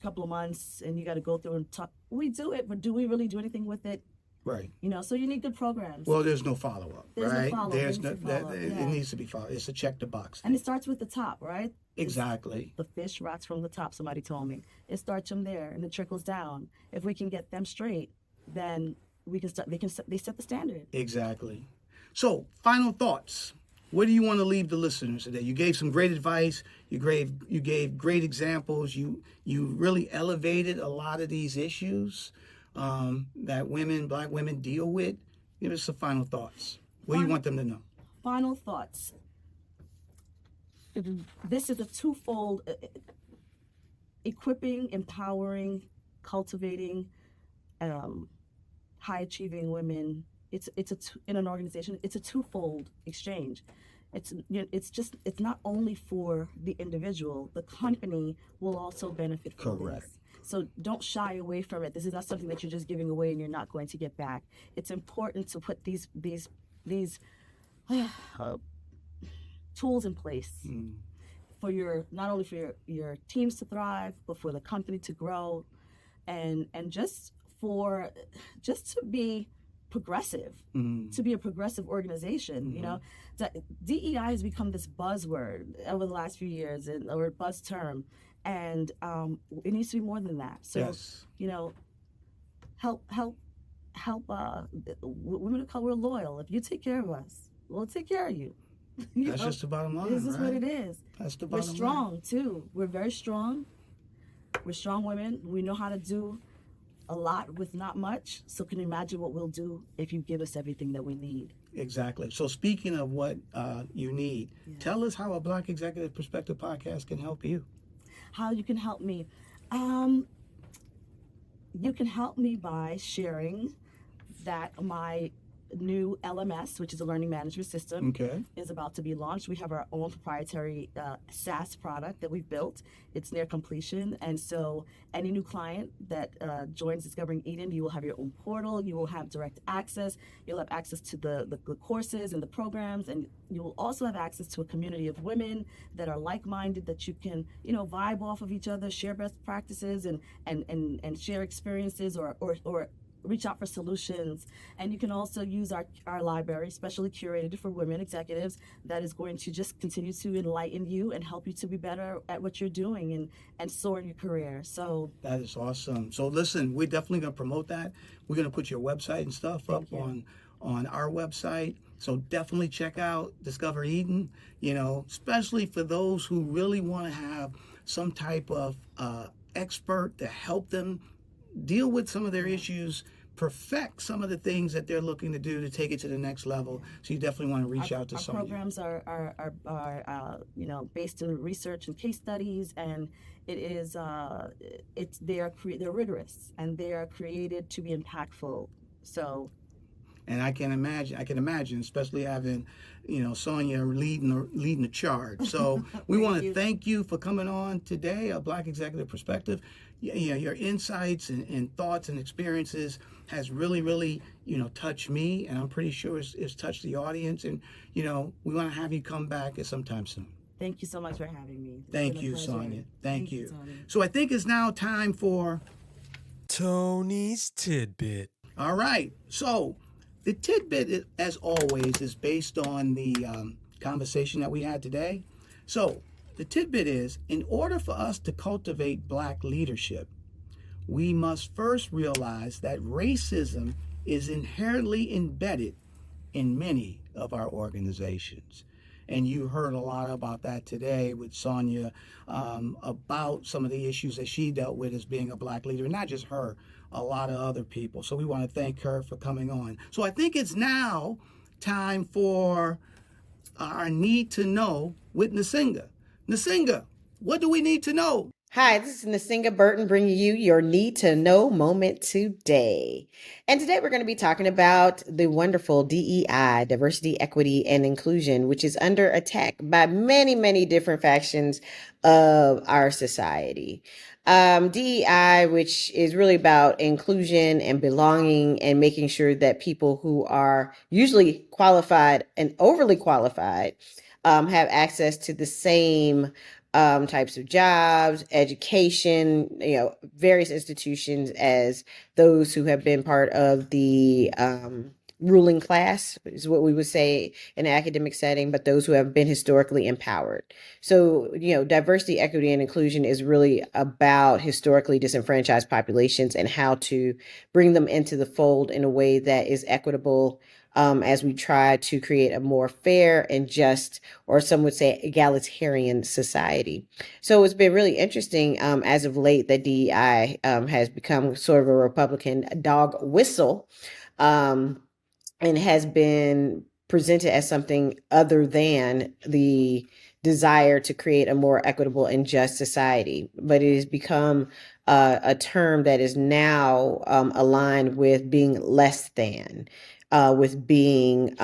A: couple of months, and you got to go through and talk. We do it, but do we really do anything with it?
D: Right.
A: So you need good programs.
D: Well, there's no follow-up, right? It needs to be followed. It's a check the box.
A: And it starts with the top, right?
D: Exactly.
A: The fish rots from the top, somebody told me. It starts from there and it trickles down. If we can get them straight, then we can start. They set the standard.
D: Exactly. So, final thoughts. What do you want to leave the listeners today? You gave some great advice. You gave great examples. You really elevated a lot of these issues that Black women deal with. Give us some final thoughts. What do you want them to know?
A: Final thoughts. This is a twofold: equipping, empowering, cultivating, high-achieving women. It's in an organization. It's a twofold exchange. It's not only for the individual. The company will also benefit from
D: Correct.
A: this. So don't shy away from it. This is not something that you're just giving away and you're not going to get back. It's important to put these tools in place for not only for your teams to thrive, but for the company to grow, and just to be progressive, to be a progressive organization. DEI has become this buzzword over the last few years, or buzz term, and it needs to be more than that. So,
D: yes.
A: Help women of color. We're loyal. If you take care of us, we'll take care of you.
D: That's just the bottom line.
A: This is what it is.
D: That's the bottom line.
A: We're strong too. We're very strong. We're strong women. We know how to do a lot with not much. So can you imagine what we'll do if you give us everything that we need?
D: Exactly. So speaking of what you need, tell us how a Black Executive Perspective podcast can help you.
A: How you can help me. You can help me by sharing that my new LMS, which is a learning management system, is about to be launched. We have our own proprietary SaaS product that we've built. It's near completion. And so any new client that joins Discovering Eden, you will have your own portal. You will have direct access. You'll have access to the courses and the programs. And you will also have access to a community of women that are like-minded, that you can, vibe off of each other, share best practices and share experiences or reach out for solutions. And you can also use our library, specially curated for women executives, that is going to just continue to enlighten you and help you to be better at what you're doing and soar in your career. So
D: that is awesome. So listen, we're definitely going to promote that. We're going to put your website and stuff up on our website. So definitely check out Discover Eden, especially for those who really want to have some type of expert to help them deal with some of their issues, perfect some of the things that they're looking to do to take it to the next level. So you definitely want to reach out to
A: our
D: Sonja.
A: programs are based in research and case studies, and it is they're rigorous and they are created to be impactful. So.
D: And I can imagine, especially having, Sonja leading the charge. So we want to thank you for coming on today, a Black Executive Perspective. Your insights and thoughts and experiences has really, really, touched me, and I'm pretty sure it's touched the audience. And, we want to have you come back at sometime soon.
A: Thank you so much for having me.
D: Thank you, Sonja. Thank you. Tony. So I think it's now time for
E: Tony's Tidbit.
D: All right. So the tidbit, as always, is based on the conversation that we had today. So the tidbit is, in order for us to cultivate Black leadership, we must first realize that racism is inherently embedded in many of our organizations. And you heard a lot about that today with Sonja, about some of the issues that she dealt with as being a Black leader, and not just her, a lot of other people. So we want to thank her for coming on. So I think it's now time for our Need to Know with Nsinga. Nsinga, what do we need to know?
F: Hi, this is Nsinga Burton bringing you your Need to Know moment today. And today we're going to be talking about the wonderful DEI, diversity, equity, and inclusion, which is under attack by many, many different factions of our society. DEI, which is really about inclusion and belonging and making sure that people who are usually qualified and overly qualified have access to the same types of jobs, education, various institutions as those who have been part of the ruling class is what we would say in an academic setting, but those who have been historically empowered. So, diversity, equity, and inclusion is really about historically disenfranchised populations and how to bring them into the fold in a way that is equitable, as we try to create a more fair and just, or some would say egalitarian society. So it's been really interesting as of late that DEI has become sort of a Republican dog whistle, and has been presented as something other than the desire to create a more equitable and just society. But it has become a term that is now aligned with being less than, with being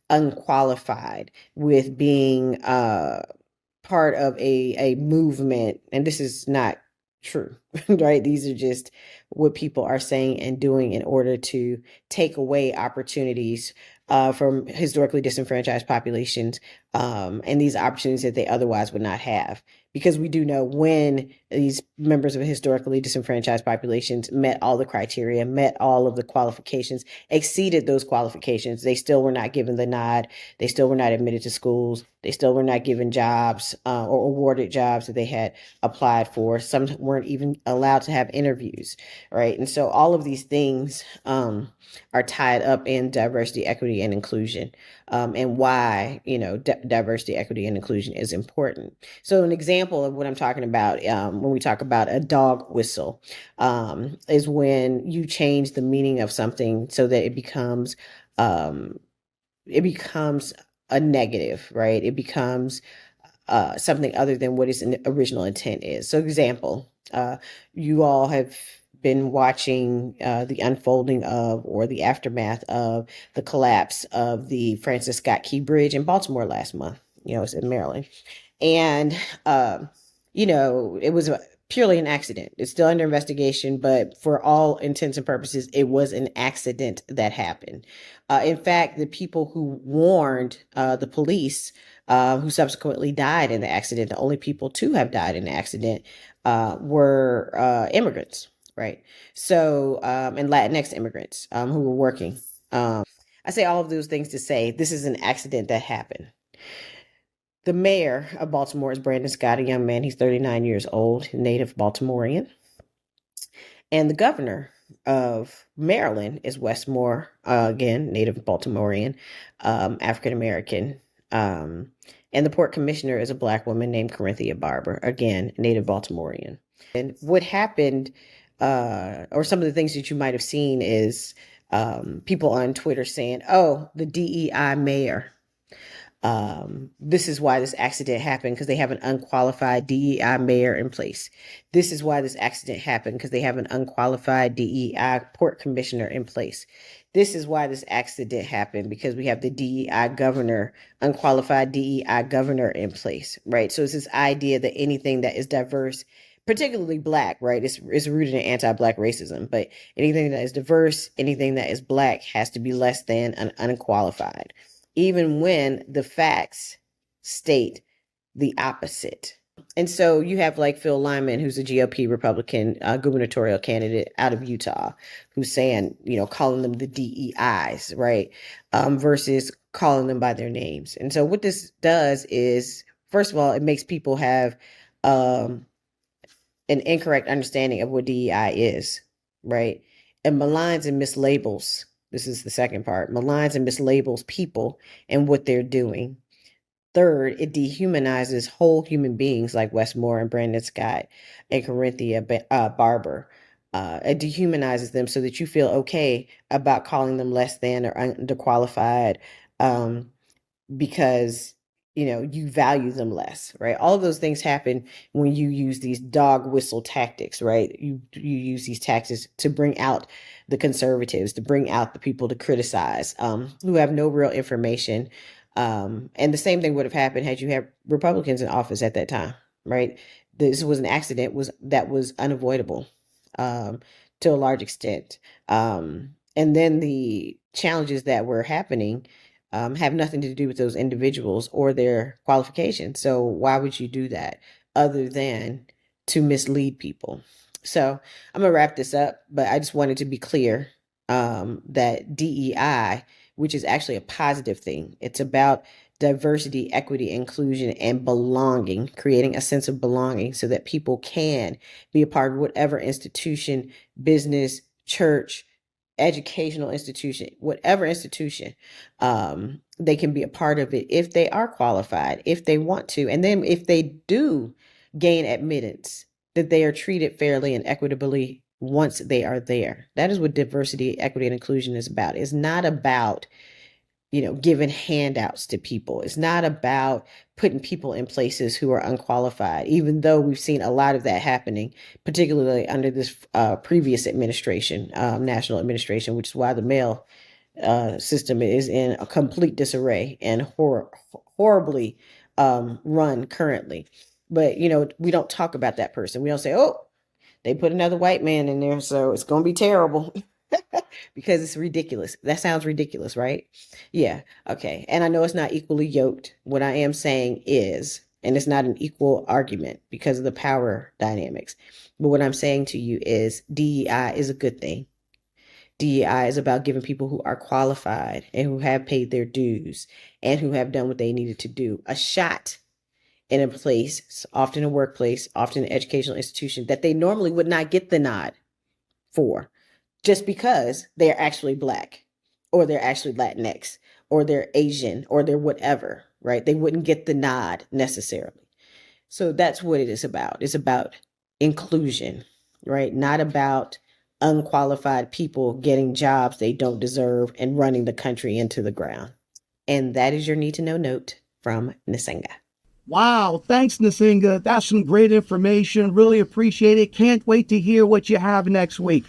F: unqualified, with being part of a movement. And this is not true, right? These are just what people are saying and doing in order to take away opportunities from historically disenfranchised populations, and these opportunities that they otherwise would not have. Because we do know when these members of historically disenfranchised populations met all the criteria, met all of the qualifications, exceeded those qualifications, they still were not given the nod. They still were not admitted to schools. They still were not given jobs or awarded jobs that they had applied for. Some weren't even allowed to have interviews, right? And so all of these things are tied up in diversity, equity, and inclusion, and why, diversity, equity, and inclusion is important. So an example of what I'm talking about when we talk about a dog whistle is when you change the meaning of something so that it becomes a negative, right? It becomes something other than what its original intent is. So example, you all have been watching the unfolding of, or the aftermath of, the collapse of the Francis Scott Key Bridge in Baltimore last month. It's in Maryland. And, it was purely an accident. It's still under investigation, but for all intents and purposes, it was an accident that happened. In fact, the people who warned the police, who subsequently died in the accident, the only people to have died in the accident were immigrants. Right. So, and Latinx immigrants who were working. I say all of those things to say this is an accident that happened. The mayor of Baltimore is Brandon Scott, a young man. He's 39 years old, native Baltimorean. And the governor of Maryland is Wes Moore, again, native Baltimorean, African-American. And the port commissioner is a Black woman named Corinthia Barber, again, native Baltimorean. And what happened or some of the things that you might have seen is people on Twitter saying, oh, the DEI mayor. This is why this accident happened, because they have an unqualified DEI mayor in place. This is why this accident happened, because they have an unqualified DEI port commissioner in place. This is why this accident happened, because we have the DEI governor, unqualified DEI governor in place, right? So it's this idea that anything that is diverse, particularly Black, right? It's rooted in anti-Black racism, but anything that is diverse, anything that is Black has to be less than an unqualified, even when the facts state the opposite. And so you have like Phil Lyman, who's a GOP Republican gubernatorial candidate out of Utah, who's saying, calling them the DEIs, right? Versus calling them by their names. And so what this does is, first of all, it makes people have an incorrect understanding of what DEI is, right? It maligns and mislabels. This is the second part. Maligns and mislabels people and what they're doing. Third, it dehumanizes whole human beings like Wes Moore and Brandon Scott and Corinthia Barber. It dehumanizes them so that you feel okay about calling them less than or underqualified because you value them less, right? All of those things happen when you use these dog whistle tactics, right? You use these tactics to bring out the conservatives, to bring out the people to criticize, who have no real information. And the same thing would have happened had you had Republicans in office at that time, right? This was an accident that was unavoidable to a large extent. And then the challenges that were happening have nothing to do with those individuals or their qualifications. So why would you do that other than to mislead people? So I'm going to wrap this up, but I just wanted to be clear that DEI, which is actually a positive thing, it's about diversity, equity, inclusion, and belonging, creating a sense of belonging so that people can be a part of whatever institution, business, church, educational institution, whatever institution, they can be a part of it if they are qualified, if they want to. And then if they do gain admittance, that they are treated fairly and equitably once they are there. That is what diversity, equity, and inclusion is about. It's not about, giving handouts to people. It's not about putting people in places who are unqualified, even though we've seen a lot of that happening, particularly under this previous administration, national administration, which is why the mail system is in a complete disarray and horribly run currently. But, we don't talk about that person. We don't say, oh, they put another white man in there, so it's going to be terrible. Because it's ridiculous. That sounds ridiculous, right? Yeah. Okay. And I know it's not equally yoked. What I am saying is, and it's not an equal argument because of the power dynamics. But what I'm saying to you is DEI is a good thing. DEI is about giving people who are qualified and who have paid their dues and who have done what they needed to do a shot in a place, often a workplace, often an educational institution that they normally would not get the nod for, just because they're actually Black or they're actually Latinx or they're Asian or they're whatever, right? They wouldn't get the nod necessarily. So that's what it is about. It's about inclusion, right? Not about unqualified people getting jobs they don't deserve and running the country into the ground. And that is your need to know note from Nsinga.
B: Wow, thanks, Nsinga. That's some great information. Really appreciate it. Can't wait to hear what you have next week.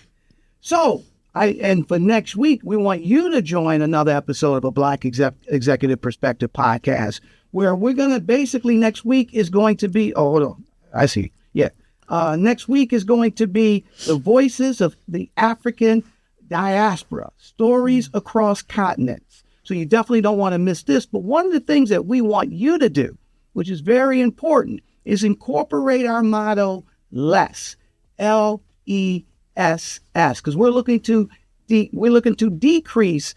B: So, for next week, we want you to join another episode of a Black Executive Perspective podcast, where we're going to basically, next week is going to be, next week is going to be the voices of the African diaspora, stories across continents. So you definitely don't want to miss this. But one of the things that we want you to do, which is very important, is incorporate our motto, less, LESS, because we're looking to decrease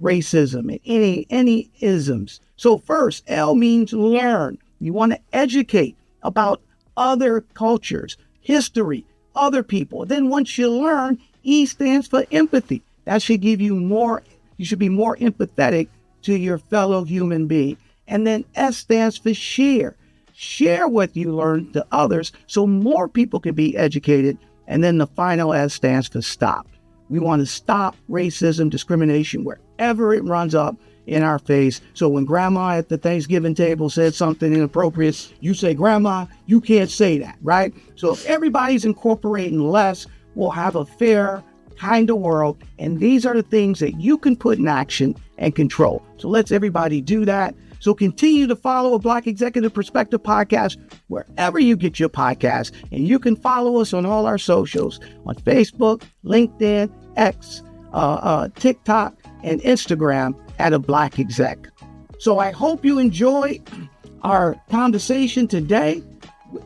B: racism and any isms. So first, L means learn. You want to educate about other cultures, history, other people. Then once you learn, E stands for empathy. That should give you more. You should be more empathetic to your fellow human being. And then S stands for share. Share what you learn to others so more people can be educated And then the final S stands for stop. We want to stop racism, discrimination, wherever it runs up in our face. So when grandma at the Thanksgiving table said something inappropriate, you say, Grandma, you can't say that, right? So if everybody's incorporating less, we'll have a fair kind of world. And these are the things that you can put in action and control. So let's everybody do that. So continue to follow a Black Executive Perspective podcast wherever you get your podcasts. And you can follow us on all our socials on Facebook, LinkedIn, X, TikTok, and Instagram at a Black Exec. So I hope you enjoy our conversation today.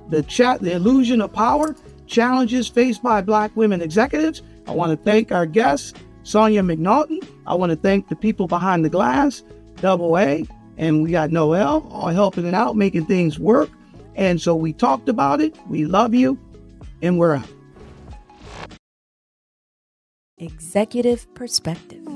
B: The illusion of power, challenges faced by Black women executives. I want to thank our guest, Sonja McNaughton. I want to thank the people behind the glass, Double A, and we got Noel, all helping it out, making things work. And so we talked about it. We love you, and we're out.
C: Executive Perspective.